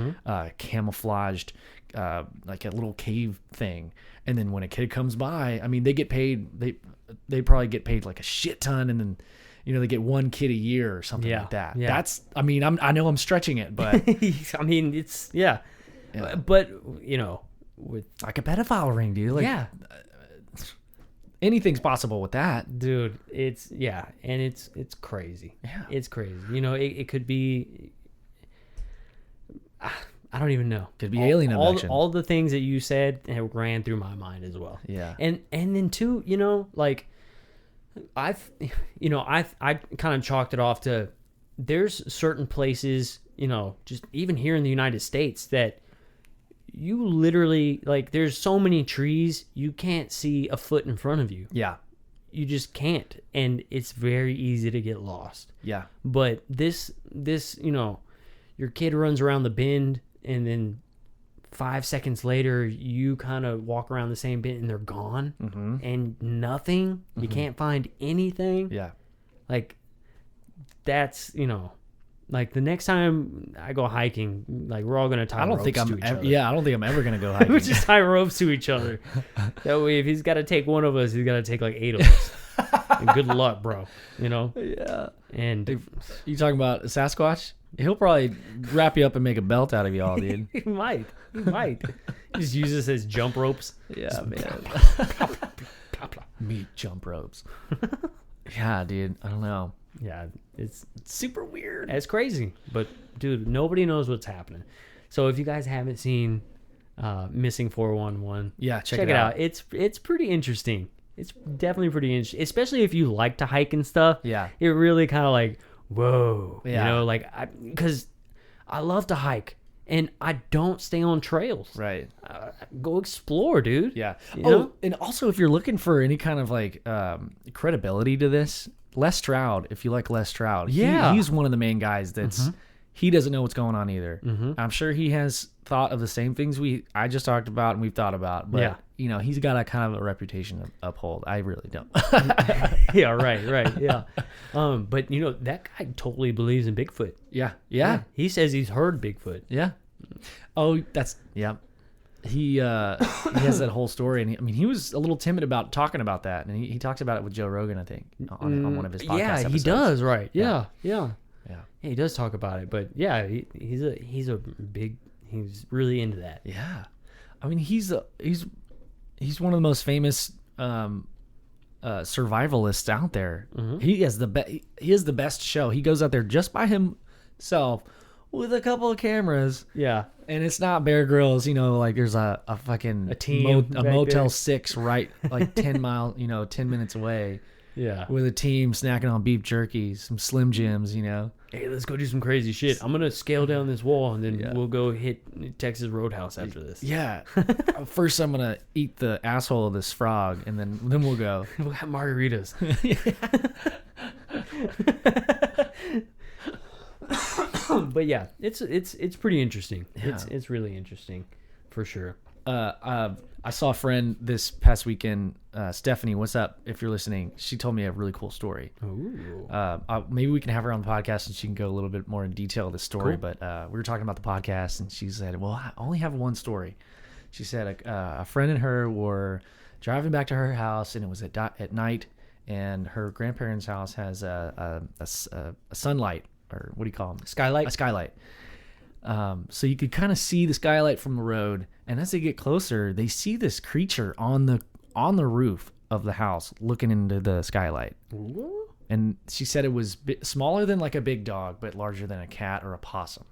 camouflaged like a little cave thing. And then when a kid comes by, I mean, they get paid. They probably get paid like a shit ton, and then they get one kid a year or something like that. Yeah. That's, I mean, I know I'm stretching it, but I mean, it's but with like a pedophile ring, dude. Like, anything's possible with that, dude. It's and it's crazy. Yeah, it's crazy. It could be. I don't even know. Could be alien abduction. All the things that you said ran through my mind as well. Yeah, and then too, like. I kind of chalked it off to there's certain places, just even here in the United States that you literally like there's so many trees you can't see a foot in front of you. Yeah. You just can't, and it's very easy to get lost. Yeah. But this your kid runs around the bend, and then 5 seconds later, you kind of walk around the same bit and they're gone, and nothing. You can't find anything. Yeah, like that's like the next time I go hiking, like we're all gonna tie ropes to each other. Yeah, I don't think I'm ever gonna go hiking. We just tie ropes to each other. That way, if he's got to take one of us, he's got to take like 8 of us. And good luck, bro. Yeah. And if you talking about Sasquatch? He'll probably wrap you up and make a belt out of you all, dude. He might. Just use this as jump ropes. Yeah, man. Meat jump ropes. Yeah, dude. I don't know. Yeah, it's super weird. It's crazy. But, dude, nobody knows what's happening. So if you guys haven't seen Missing 411, check it out. It's pretty interesting. It's definitely pretty interesting, especially if you like to hike and stuff. Yeah. It really kind of like, whoa. Yeah. Because I love to hike. And I don't stay on trails. Right. Go explore, dude. Yeah. You know? And also if you're looking for any kind of like credibility to this, Les Stroud, if you like Les Stroud, he's one of the main guys that's he doesn't know what's going on either. I'm sure he has thought of the same things I just talked about and we've thought about, but he's got a kind of a reputation to uphold. I really don't. Yeah, right. Yeah. But that guy totally believes in Bigfoot. Yeah. He says he's heard Bigfoot. Yeah. Oh, he has that whole story, and he was a little timid about talking about that, and he talks about it with Joe Rogan, I think, on one of his podcasts. He does, right? Yeah. Yeah, he does talk about it, but he's really into that. Yeah, I mean he's one of the most famous survivalists out there. He has the best show. He goes out there just by himself with a couple of cameras. Yeah. And it's not Bear Grylls, like there's a fucking team, a Motel 6 right like 10 minutes away. Yeah. With a team snacking on beef jerky, some Slim Jims, Hey, let's go do some crazy shit. I'm going to scale down this wall, and then we'll go hit Texas Roadhouse after this. Yeah. First I'm going to eat the asshole of this frog, and then we'll go. We'll have margaritas. But yeah, it's pretty interesting. Yeah. It's really interesting, for sure. I saw a friend this past weekend, Stephanie. What's up? If you're listening, she told me a really cool story. Ooh. Maybe we can have her on the podcast and she can go a little bit more in detail of the story. Cool. But we were talking about the podcast, and she said, "Well, I only have one story." She said a friend and her were driving back to her house, and it was at night, and her grandparents' house has a sunlight, or what do you call them? Skylight. A skylight. So you could kind of see the skylight from the road, and as they get closer, they see this creature on the roof of the house looking into the skylight. Ooh. And she said it was smaller than like a big dog, but larger than a cat or a possum.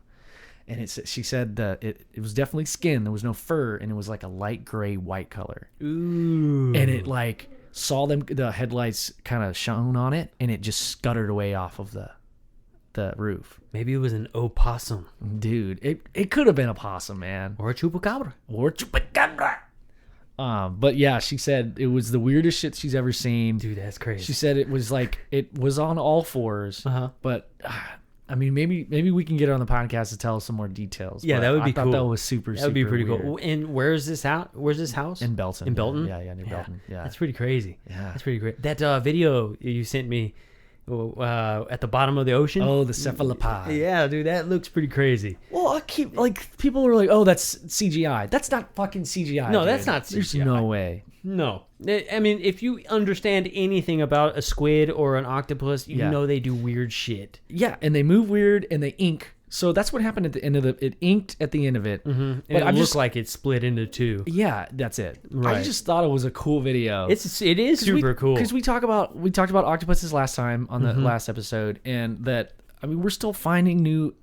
And she said that it was definitely skin. There was no fur, and it was like a light gray white color. Ooh. And it like saw the headlights kind of shone on it, and it just scuttered away off of the roof. Maybe it was an opossum. Dude, it could have been a possum, man. Or a chupacabra. But yeah, she said it was the weirdest shit she's ever seen. Dude, that's crazy. She said it was on all fours, but I mean, maybe we can get her on the podcast to tell us some more details. Yeah, that would be cool. I thought that was super. That would be pretty weird. cool. And where's this house? Where's this house? In Belton. In Belton. Yeah, near Belton. Yeah, that's pretty crazy. Yeah, that's pretty great. That video you sent me at the bottom of the ocean. Oh, the cephalopod. Yeah, dude, that looks pretty crazy. Well, I keep people are like, oh, that's CGI. That's not fucking CGI. No, dude. that's not CGI. There's no way. No. I mean, if you understand anything about a squid or an octopus, you know they do weird shit. Yeah, and they move weird and they ink. So that's what happened at the end of it inked at the end of it. Mm-hmm. But it looked like it split into two. Yeah, that's it. Right. I just thought it was a cool video. It is super cool. Because we talked about octopuses last time on the last episode, and that, I mean, we're still finding new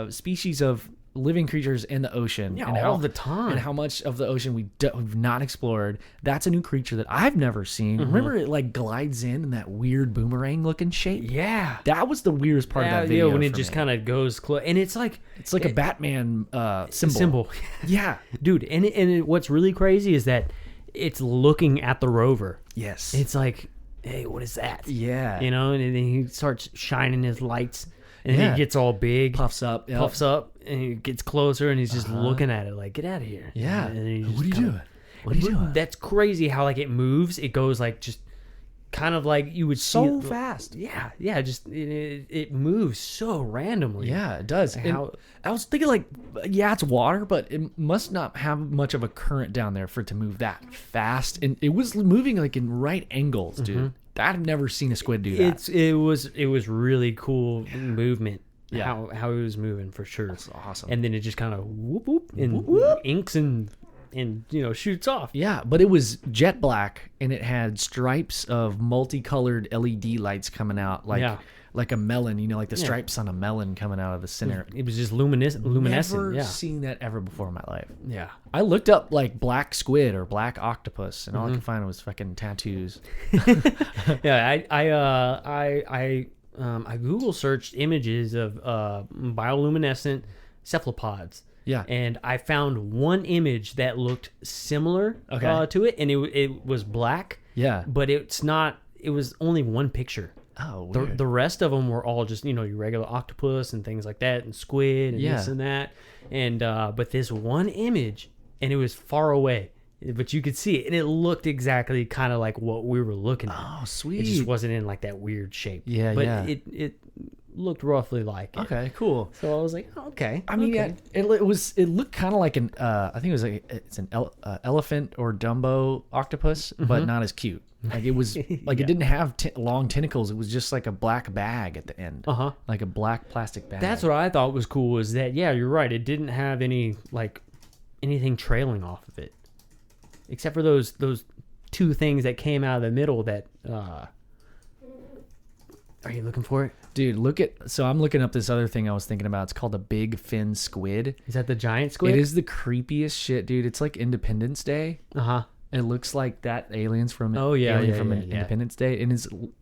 species of living creatures in the ocean, and all the time, and how much of the ocean we've not explored. That's a new creature that I've never seen. Remember, it like glides in that weird boomerang looking shape. Yeah, that was the weirdest part of that video. Yeah, when it just kind of goes close, and it's like a Batman symbol. Yeah, dude, and what's really crazy is that it's looking at the rover. Yes, it's like, hey, what is that? Yeah, and then he starts shining his lights. And he gets all big. Puffs up. And he gets closer, and he's just looking at it like, get out of here. Yeah. And then what are you doing? What are you doing? That's crazy how, like, it moves. It goes, like, just kind of like you would see so fast. Yeah. Yeah. Just, it moves so randomly. Yeah, it does. I was thinking, like, yeah, it's water, but it must not have much of a current down there for it to move that fast. And it was moving, like, in right angles, dude. I've never seen a squid do that. It was really cool movement. Yeah. How it was moving for sure. That's awesome. And then it just kind of whoop and inks and shoots off. Yeah, but it was jet black and it had stripes of multicolored LED lights coming out like a melon, like the stripes on a melon coming out of the center. It was just luminescent. Never seen that ever before in my life. Yeah. I looked up like black squid or black octopus, and all I could find was fucking tattoos. Yeah, I Google searched images of bioluminescent cephalopods. Yeah. And I found one image that looked similar to it, and it was black. Yeah. But it's not. It was only one picture. Oh, weird. The rest of them were all just, your regular octopus and things like that, and squid and this and that. And but this one image, and it was far away, but you could see it, and it looked exactly kind of like what we were looking at. Oh, sweet. It just wasn't in like that weird shape. Yeah, but it looked roughly like it. Okay, cool. So I was like, okay. I mean, okay. It looked kind of like an I think it was like it's an elephant or Dumbo octopus, but not as cute. Like it was like it didn't have long tentacles. It was just like a black bag at the end. Like a black plastic bag. That's what I thought was cool. Was that you're right. It didn't have any like anything trailing off of it, except for those two things that came out of the middle. That are you looking for it? Dude, so I'm looking up this other thing I was thinking about. It's called a big fin squid. Is that the giant squid? It is the creepiest shit, dude. It's like Independence Day. It looks like that aliens from Independence Day, and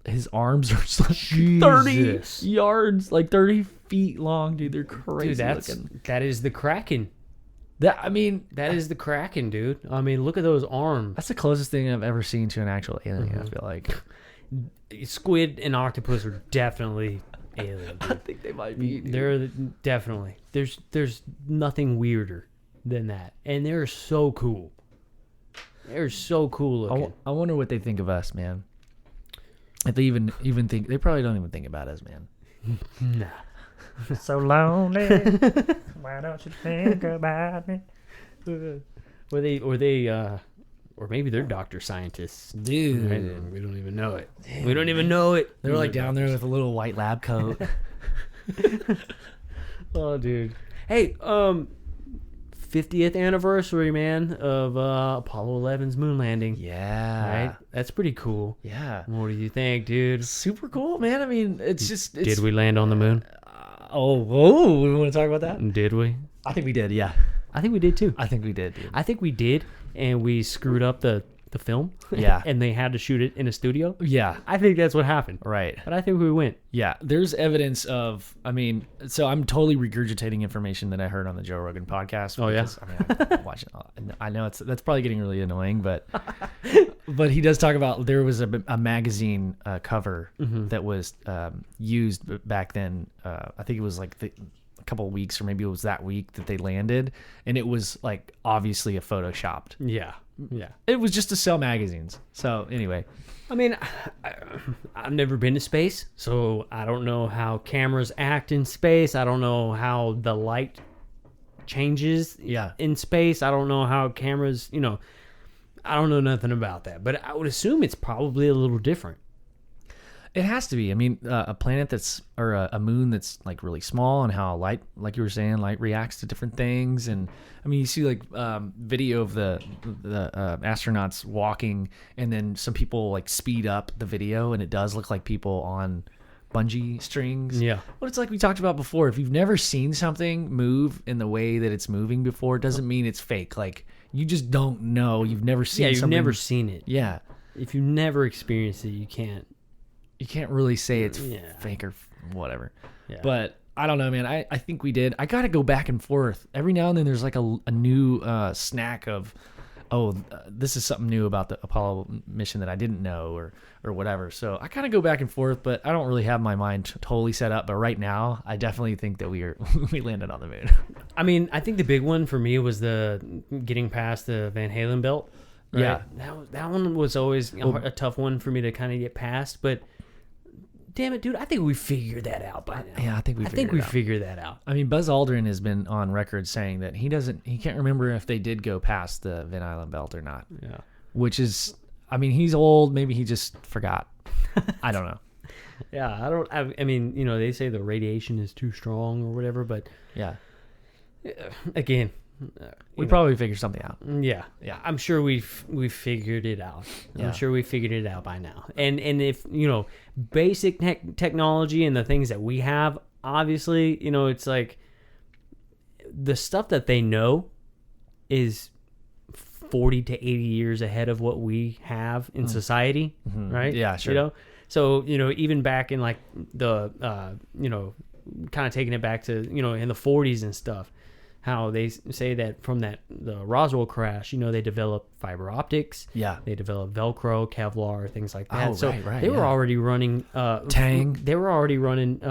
his arms are just like 30 yards, like 30 feet long, dude. They're crazy looking. That is the Kraken. That is the Kraken, dude. I mean, look at those arms. That's the closest thing I've ever seen to an actual alien. I feel like squid and octopus are definitely alien. I think they might be. Dude. They're definitely. There's nothing weirder than that, and they're so cool. They're so cool looking. I wonder what they think of us, man. If they even think, they probably don't even think about us, man. Nah. So lonely. Why don't you think about me? Or maybe they're doctor scientists. Dude. Right? We don't even know it. Damn, we don't even know it. They're like down there with a little white lab coat. Oh, dude. Hey, 50th anniversary, man, of Apollo 11's moon landing. Yeah. Right? That's pretty cool. Yeah. What do you think, dude? Super cool, man. I mean, Did we land on the moon? We want to talk about that? Did we? I think we did, yeah. I think we did, too. I think we did, dude. I think we did, and we screwed up the film. Yeah. And they had to shoot it in a studio. Yeah. I think that's what happened. Right. But I think we went. Yeah. There's evidence of, so I'm totally regurgitating information that I heard on the Joe Rogan podcast. Oh, yeah? I watch it. I know that's probably getting really annoying, but But he does talk about there was a magazine cover that was used back then. I think it was like a couple of weeks, or maybe it was that week that they landed, and it was like obviously a photoshopped. Yeah. It was just to sell magazines. So anyway, I mean, I've never been to space, so I don't know how cameras act in space. I don't know how the light changes in space. I don't know how cameras, I don't know nothing about that, but I would assume it's probably a little different. It has to be. I mean, a planet or a moon that's like really small, and how light, like you were saying, light reacts to different things. And I mean, you see like video of the astronauts walking, and then some people like speed up the video, and it does look like people on bungee strings. Yeah. But it's like we talked about before. If you've never seen something move in the way that it's moving before, it doesn't mean it's fake. Like, you just don't know. You've never seen you've something. never seen it. Yeah. If you've never experienced it, you can't really say it's fake or whatever. Yeah. But I don't know, man. I think we did. I got to go back and forth. Every now and then there's like a new snack of, this is something new about the Apollo mission that I didn't know or whatever. So I kind of go back and forth, but I don't really have my mind totally set up. But right now, I definitely think that we landed on the moon. I mean, I think the big one for me was the getting past the Van Halen belt. Right? Yeah. That one was always a tough one for me to kind of get past, but damn it, dude, I think we figured that out by now. Yeah, I think we figured that out. I mean, Buzz Aldrin has been on record saying that he can't remember if they did go past the Van Halen belt or not. Yeah. Which is, I mean, he's old. Maybe he just forgot. I don't know. Yeah, I mean, they say the radiation is too strong or whatever, but yeah. Again, we probably figured something out. Yeah. I'm sure we've figured it out. Yeah. I'm sure we figured it out by now. And if basic technology and the things that we have, obviously, it's like the stuff that they know is 40 to 80 years ahead of what we have in society, right? Yeah, sure. So even back in like the kind of taking it back to in the 40s and stuff. How they say that from the Roswell crash, they developed fiber optics. Yeah. They developed Velcro, Kevlar, things like that. Oh, so right. They were already running Tang. They were already running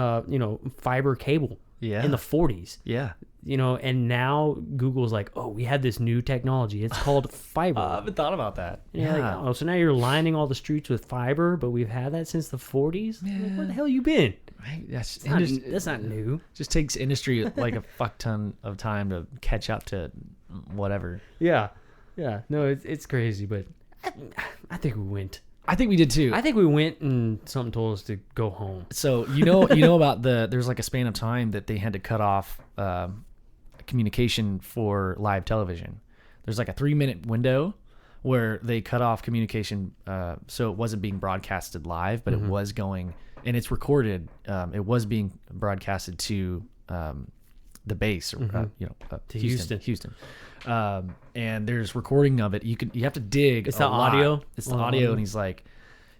fiber cable. Yeah. In the 40s. Yeah. And now Google's like, oh, we had this new technology. It's called fiber. I haven't thought about that. Yeah. Like, so now you're lining all the streets with fiber, but we've had that since the 40s. Yeah. Like, where the hell you been? Right. That's not new. Just takes industry like a fuck ton of time to catch up to whatever. Yeah. No, it's crazy, but I think we went. I think we did too. I think we went and something told us to go home. So about there's like a span of time that they had to cut off communication for live television. There's like a 3-minute window where they cut off communication, so it wasn't being broadcasted live, but it was going, and it's recorded. It was being broadcasted to the base, to Houston. And there's recording of it. You have to dig. It's the audio. It's the audio, and he's like,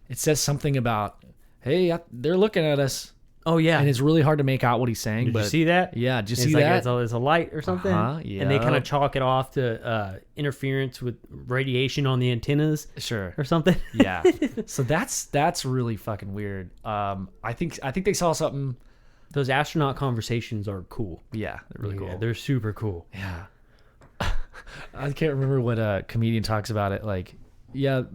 it says something about, hey, they're looking at us. Oh yeah, and it's really hard to make out what he's saying. Did you see that? Yeah, did you see that? It's a light or something. Yeah. And they kind of chalk it off to interference with radiation on the antennas. Sure. Or something. Yeah. So that's really fucking weird. I think they saw something. Those astronaut conversations are cool. Yeah, they're really cool. They're super cool. Yeah. I can't remember what a comedian talks about it. Like, the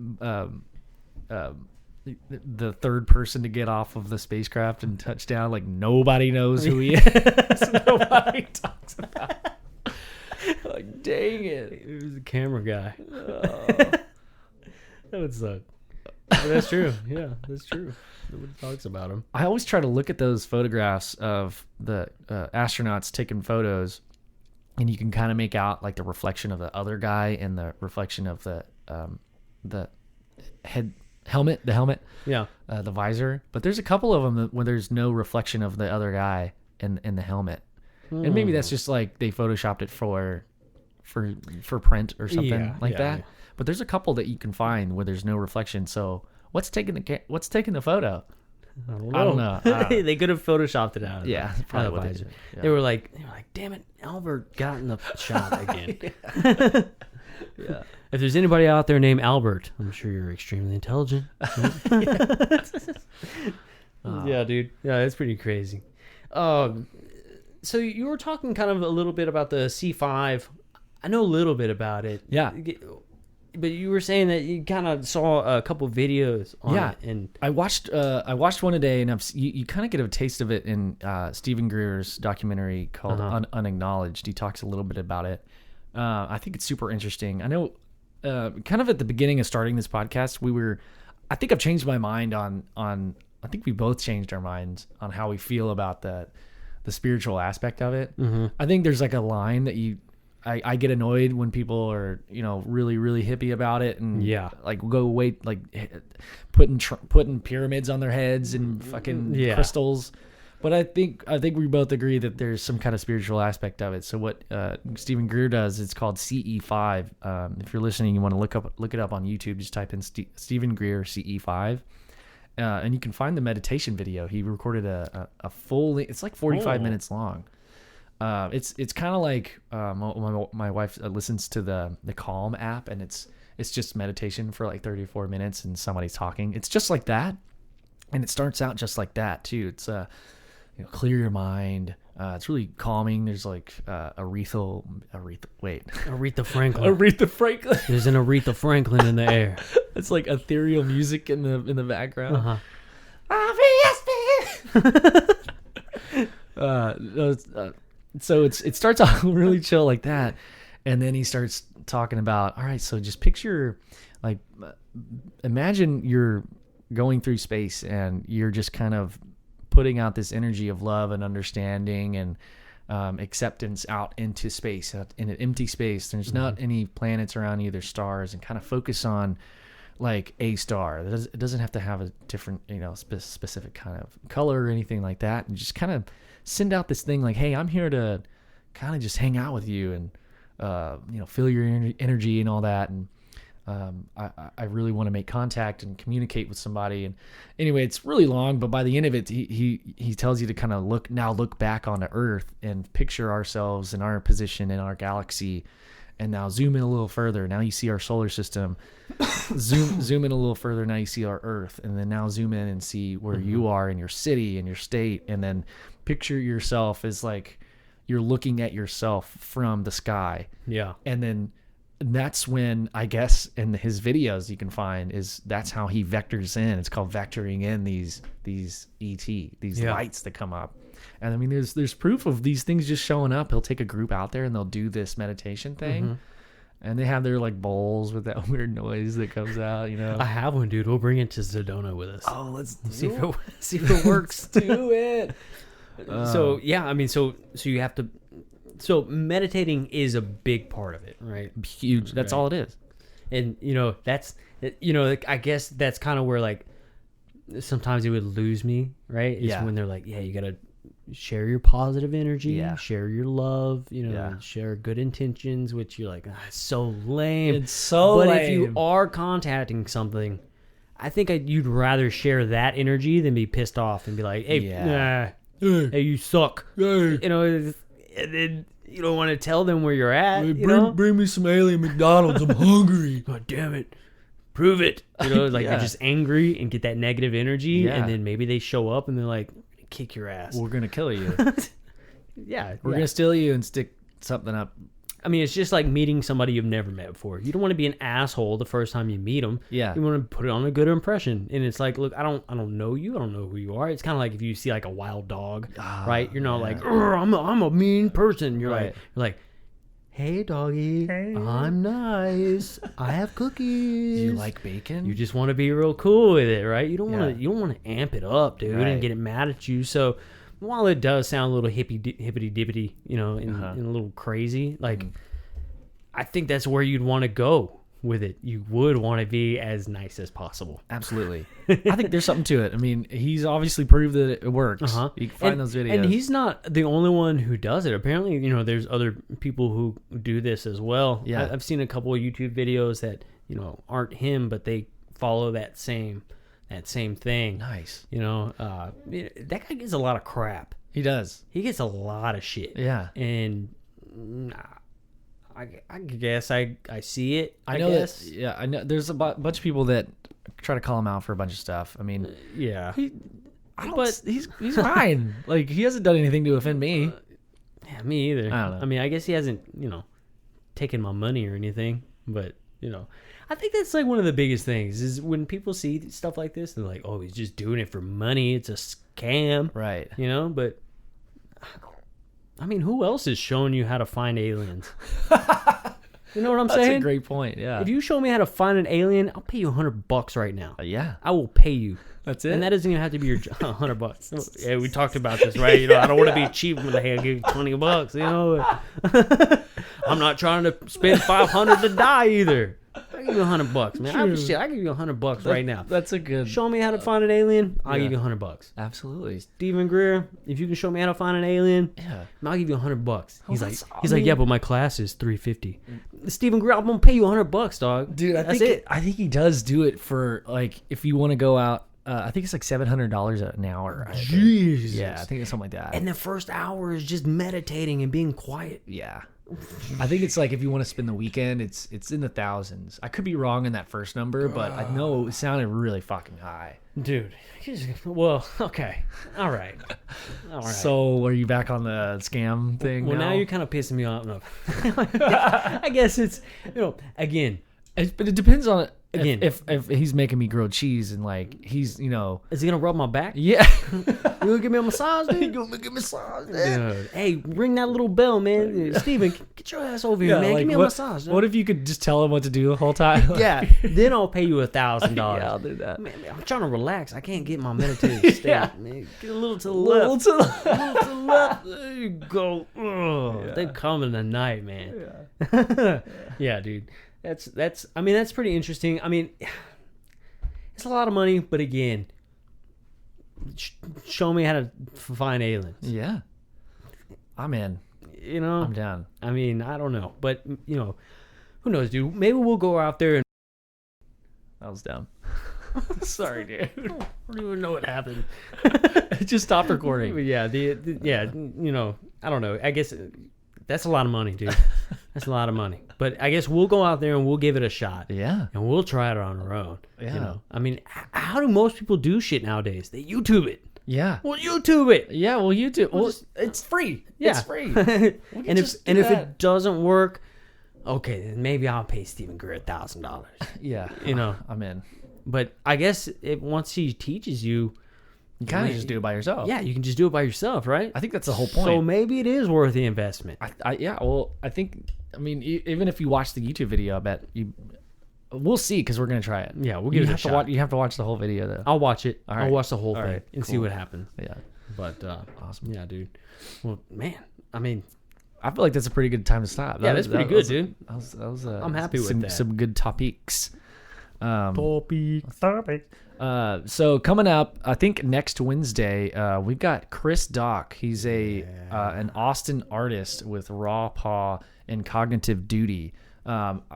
third person to get off of the spacecraft and touch down, like nobody knows who he is. Nobody talks about it. Like, dang it. It was the camera guy. That would suck. But that's true. Yeah, that's true. Nobody talks about him. I always try to look at those photographs of the astronauts taking photos, and you can kind of make out like the reflection of the other guy and the reflection of the helmet, yeah, the visor. But there's a couple of them where there's no reflection of the other guy in the helmet, and maybe that's just like they photoshopped it for print or something that. Yeah. But there's a couple that you can find where there's no reflection. So what's taking the photo? I don't know. They could have photoshopped it out. Yeah, probably what they did. Yeah. They were like, damn it, Albert got in the shot again. Yeah. If there's anybody out there named Albert, I'm sure you're extremely intelligent. Yeah, dude. Yeah, it's pretty crazy. So you were talking kind of a little bit about the C5. I know a little bit about it. Yeah. But you were saying that you kind of saw a couple videos on it. And I watched one a day, and you kind of get a taste of it in Stephen Greer's documentary called Unacknowledged. He talks a little bit about it. I think it's super interesting. I know kind of at the beginning of starting this podcast, I think I've changed my mind on I think we both changed our minds on how we feel about the spiritual aspect of it. Mm-hmm. I think there's like a line that I get annoyed when people are, really, really hippie about it and like go wait, like putting pyramids on their heads and fucking crystals. But I think we both agree that there's some kind of spiritual aspect of it. So what Stephen Greer does, it's called CE-5. If you're listening, you want to look it up on YouTube. Just type in Stephen Greer CE-5. And you can find the meditation video. He recorded a full. It's like 45 minutes long. It's kind of like my wife listens to the Calm app, and it's just meditation for like 34 minutes, and somebody's talking. It's just like that, and it starts out just like that too. It's clear your mind. It's really calming. There's like Aretha Franklin. Aretha Franklin. There's an Aretha Franklin in the air. It's like ethereal music in the background. So it starts off really chill like that, and then he starts talking about, all right, so just picture, like, imagine you're going through space and you're just kind of putting out this energy of love and understanding and acceptance out into space, in an empty space. There's not any planets around you, there's stars, and kind of focus on like a star. It doesn't have to have a different, specific kind of color or anything like that, and just kind of send out this thing like, hey, I'm here to kind of just hang out with you and feel your energy and all that. And I really want to make contact and communicate with somebody. And anyway, it's really long, but by the end of it, he tells you to kind of look back onto Earth and picture ourselves in our position in our galaxy. And now zoom in a little further. Now you see our solar system. zoom in a little further. Now you see our Earth. And then now zoom in and see where you are in your city and your state. And then picture yourself as like you're looking at yourself from the sky. Yeah. And then that's when, I guess, in his videos you can find, that's how he vectors in. It's called vectoring in these lights that come up. And I mean, there's proof of these things just showing up. He'll take a group out there and they'll do this meditation thing. And they have their like bowls with that weird noise that comes out, I have one, dude. We'll bring it to Sedona with us. Oh, let's see if it works. Do it. So yeah, I mean, so you have to. So meditating is a big part of it, right? Huge. That's all it is. And that's I guess that's kind of where like sometimes it would lose me, right? It's when they're like, yeah, you gotta share your positive energy, share your love, share good intentions, which you're like, it's so lame. It's so lame. But if you are contacting something, I think you'd rather share that energy than be pissed off and be like, hey, hey, you suck. Hey. And then you don't want to tell them where you're at. Hey, bring me some alien McDonald's. I'm hungry. God damn it. Prove it. You're just angry and get that negative energy, and then maybe they show up and they're like, kick your ass. We're going to kill you. We're going to steal you and stick something up. I mean, it's just like meeting somebody you've never met before. You don't want to be an asshole the first time you meet them. Yeah. You want to put it on a good impression. And it's like, look, I don't know you. I don't know who you are. It's kind of like if you see like a wild dog, right? You're not like, I'm a mean person. You're like, hey, doggy, hey. I'm nice. I have cookies. Do you like bacon? You just want to be real cool with it, right? You don't want to amp it up, dude, and get it mad at you. So while it does sound a little hippity dippity, and a little crazy, like I think that's where you'd want to go with it. You would want to be as nice as possible. Absolutely. I think there's something to it. I mean, he's obviously proved that it works. You can find those videos. And he's not the only one who does it. Apparently, there's other people who do this as well. Yeah. I've seen a couple of YouTube videos that, aren't him, but they follow that same thing. Nice. That guy gets a lot of crap. He does. He gets a lot of shit. Yeah. And I guess I see it. I know guess. that. Yeah, I know. There's a bunch of people that try to call him out for a bunch of stuff. I mean, yeah. But he's fine. Like, he hasn't done anything to offend me. Yeah, me either. I don't know. I mean, I guess he hasn't, taken my money or anything. But, I think that's like one of the biggest things is when people see stuff like this, they're like, oh, he's just doing it for money. It's a scam. Right. But, I mean, who else is showing you how to find aliens? You know what I'm saying? That's a great point, yeah. If you show me how to find an alien, I'll pay you $100 right now. Yeah. I will pay you. That's it. And that doesn't even have to be your $100. Yeah, we talked about this, right? I don't want to be cheap when I give you $20. I'm not trying to spend $500 to die either. I give you $100, man. I give you $100 right now. That's a good. Show me how to find an alien. I'll give you $100. Absolutely. Stephen Greer, if you can show me how to find an alien, I'll give you $100. He's like, yeah, but my class is $350. Stephen Greer, I'm gonna pay you $100, dog. Dude, I think he does do it for like if you want to go out. I think it's like $700 an hour. Jesus. Yeah, I think it's something like that. And the first hour is just meditating and being quiet. Yeah. I think it's like if you want to spend the weekend, it's in the thousands. I could be wrong in that first number, but I know it sounded really fucking high. Dude. Well, okay. All right. So are you back on the scam thing? Well, now you're kind of pissing me off. No. I guess it's, again. But it depends on Again, if he's making me grilled cheese and like he's is he gonna rub my back? Yeah, you gonna give me a massage, dude? You gonna give me a massage, dude? Hey, ring that little bell, man. Steven, get your ass over here, man. Like, give me a massage. Dude. What if you could just tell him what to do the whole time? Yeah, then I'll pay you $1,000. Yeah, I'll do that. Man, I'm trying to relax. I can't get my meditative state. Yeah. Man. Get a little to the left. A little to the left. There you go. Yeah. They come in the night, man. Yeah, yeah, dude. That's. I mean, that's pretty interesting. I mean, it's a lot of money, but again, show me how to find aliens. Yeah, I'm in. I'm down. I mean, I don't know, but who knows, dude? Maybe we'll go out there and. I was down. Sorry, dude. I don't even know what happened. It just stopped recording. Yeah, I don't know. I guess that's a lot of money, dude. That's a lot of money. But I guess we'll go out there and we'll give it a shot. Yeah. And we'll try it on our own. Yeah. I mean, how do most people do shit nowadays? They YouTube it. Yeah. Well, YouTube it. Yeah, well, YouTube. Well, it's free. Yeah. It's free. And if it doesn't work, okay, then maybe I'll pay Stephen Greer $1,000. Yeah. I'm in. But I guess once he teaches you, you kind of just do it by yourself. Yeah, you can just do it by yourself, right? I think that's the whole point. So maybe it is worth the investment. I mean, even if you watch the YouTube video, I bet we'll see because we're going to try it. Yeah, we'll give it a shot. You have to watch the whole video, though. I'll watch it. All right. I'll watch the whole thing right, and cool. see what happens. Yeah. But awesome. Yeah, dude. Well, man, I mean, I feel like that's a pretty good time to stop. Yeah, that's pretty good, dude. I'm happy with that. Some good topics. Topics. So coming up, I think next Wednesday, we've got Chris Dock. He's an Austin artist with Raw Paw and Cognitive Duty.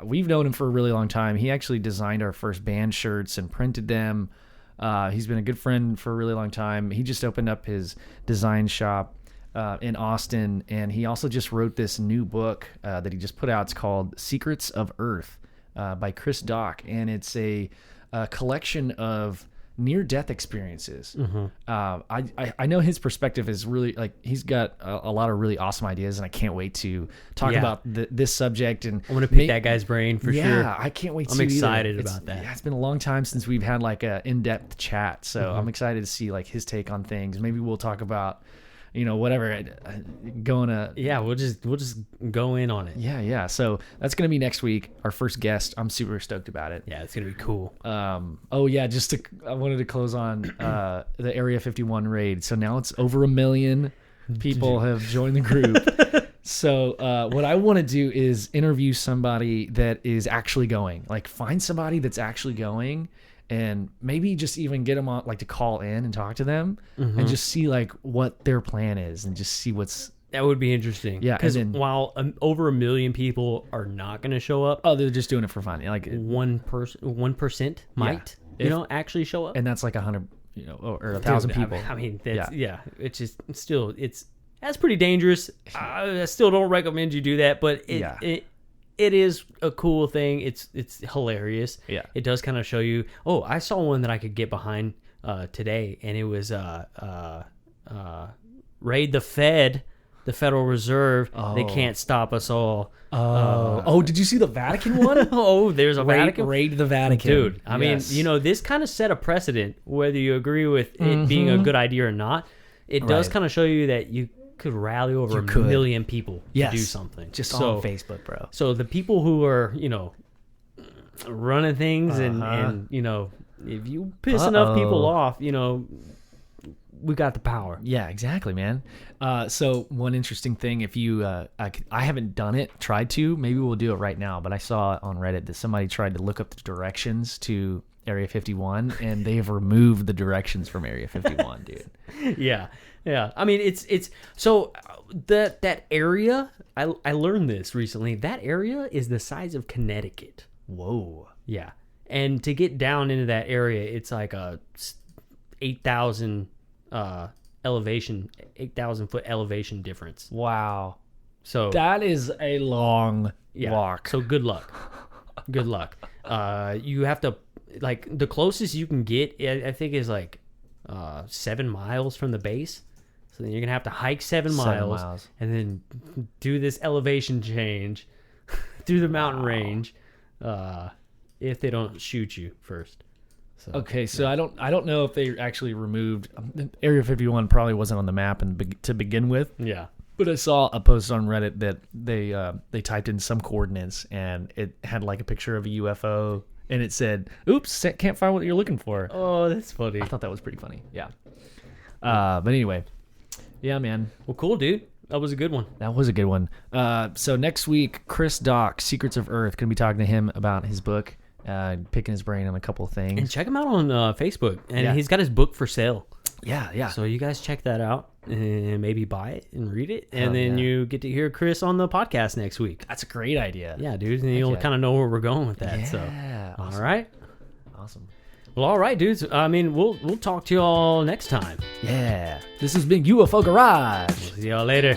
We've known him for a really long time. He actually designed our first band shirts and printed them. He's been a good friend for a really long time. He just opened up his design shop in Austin, and he also just wrote this new book that he just put out. It's called Secrets of Earth by Chris Dock, and it's a collection of near-death experiences. Mm-hmm. I know his perspective is really like he's got a lot of really awesome ideas, and I can't wait to talk about this subject. And I'm gonna pick that guy's brain for sure. Yeah, I can't wait. I'm excited about that. Yeah, it's been a long time since we've had like a in-depth chat, so I'm excited to see like his take on things. Maybe we'll talk about whatever going to. Yeah, we'll just go in on it. Yeah. So that's gonna be next week. Our first guest. I'm super stoked about it. Yeah, it's gonna be cool. Oh yeah, I wanted to close on the Area 51 raid. So now it's over 1 million people have joined the group. So what I want to do is interview somebody that is actually going. Like find somebody that's actually going. And maybe just even get them on, like to call in and talk to them, and just see like what their plan is, and just see what's. That would be interesting. Yeah, because while over 1 million people are not going to show up, they're just doing it for fun. Like 1% might, actually show up, and that's like 100, or 1,000 people. I mean, it's just still that's pretty dangerous. I still don't recommend you do that, but it is a cool thing. It's hilarious. Yeah. It does kind of show you. Oh, I saw one that I could get behind today, and it was raid the Fed, the Federal Reserve. Oh. They can't stop us all. Did you see the Vatican one? There's a Vatican. Raid the Vatican. Dude, I mean, this kind of set a precedent, whether you agree with it being a good idea or not. It does kind of show you that you could rally over a million people to do something. Just on Facebook, bro. So the people who are, running things and if you piss enough people off, we got the power. Yeah, exactly, man. So one interesting thing, if you, I haven't done it, tried to, maybe we'll do it right now, but I saw on Reddit that somebody tried to look up the directions to Area 51, and they have removed the directions from Area 51, dude. Yeah. I mean, it's so that area. I learned this recently. That area is the size of Connecticut. Whoa. Yeah, and to get down into that area, it's like a 8,000 foot elevation difference. Wow. So that is a long walk. So good luck. Good luck. You have to, like, the closest you can get, I think, is like 7 miles from the base. So then you're gonna have to hike 7 miles and then do this elevation change through the mountain range, if they don't shoot you first. So, okay, so I don't know if they actually removed Area 51. Probably wasn't on the map to begin with. Yeah, but I saw a post on Reddit that they typed in some coordinates and it had like a picture of a UFO and it said, "Oops, can't find what you're looking for." Oh, that's funny. I thought that was pretty funny. Yeah. But anyway, yeah, man. Well, cool, dude. That was a good one. That was a good one. So next week, Chris Dock, Secrets of Earth, gonna be talking to him about his book. Picking his brain on a couple of things. And check him out on Facebook. And he's got his book for sale. Yeah. So you guys check that out and maybe buy it and read it. And then you get to hear Chris on the podcast next week. That's a great idea. Yeah, dude. And you'll kind of know where we're going with that. Yeah. So, Awesome. All right. Awesome. Well, all right, dudes. I mean, we'll talk to you all next time. Yeah. This has been UFO Garage. We'll see y'all later.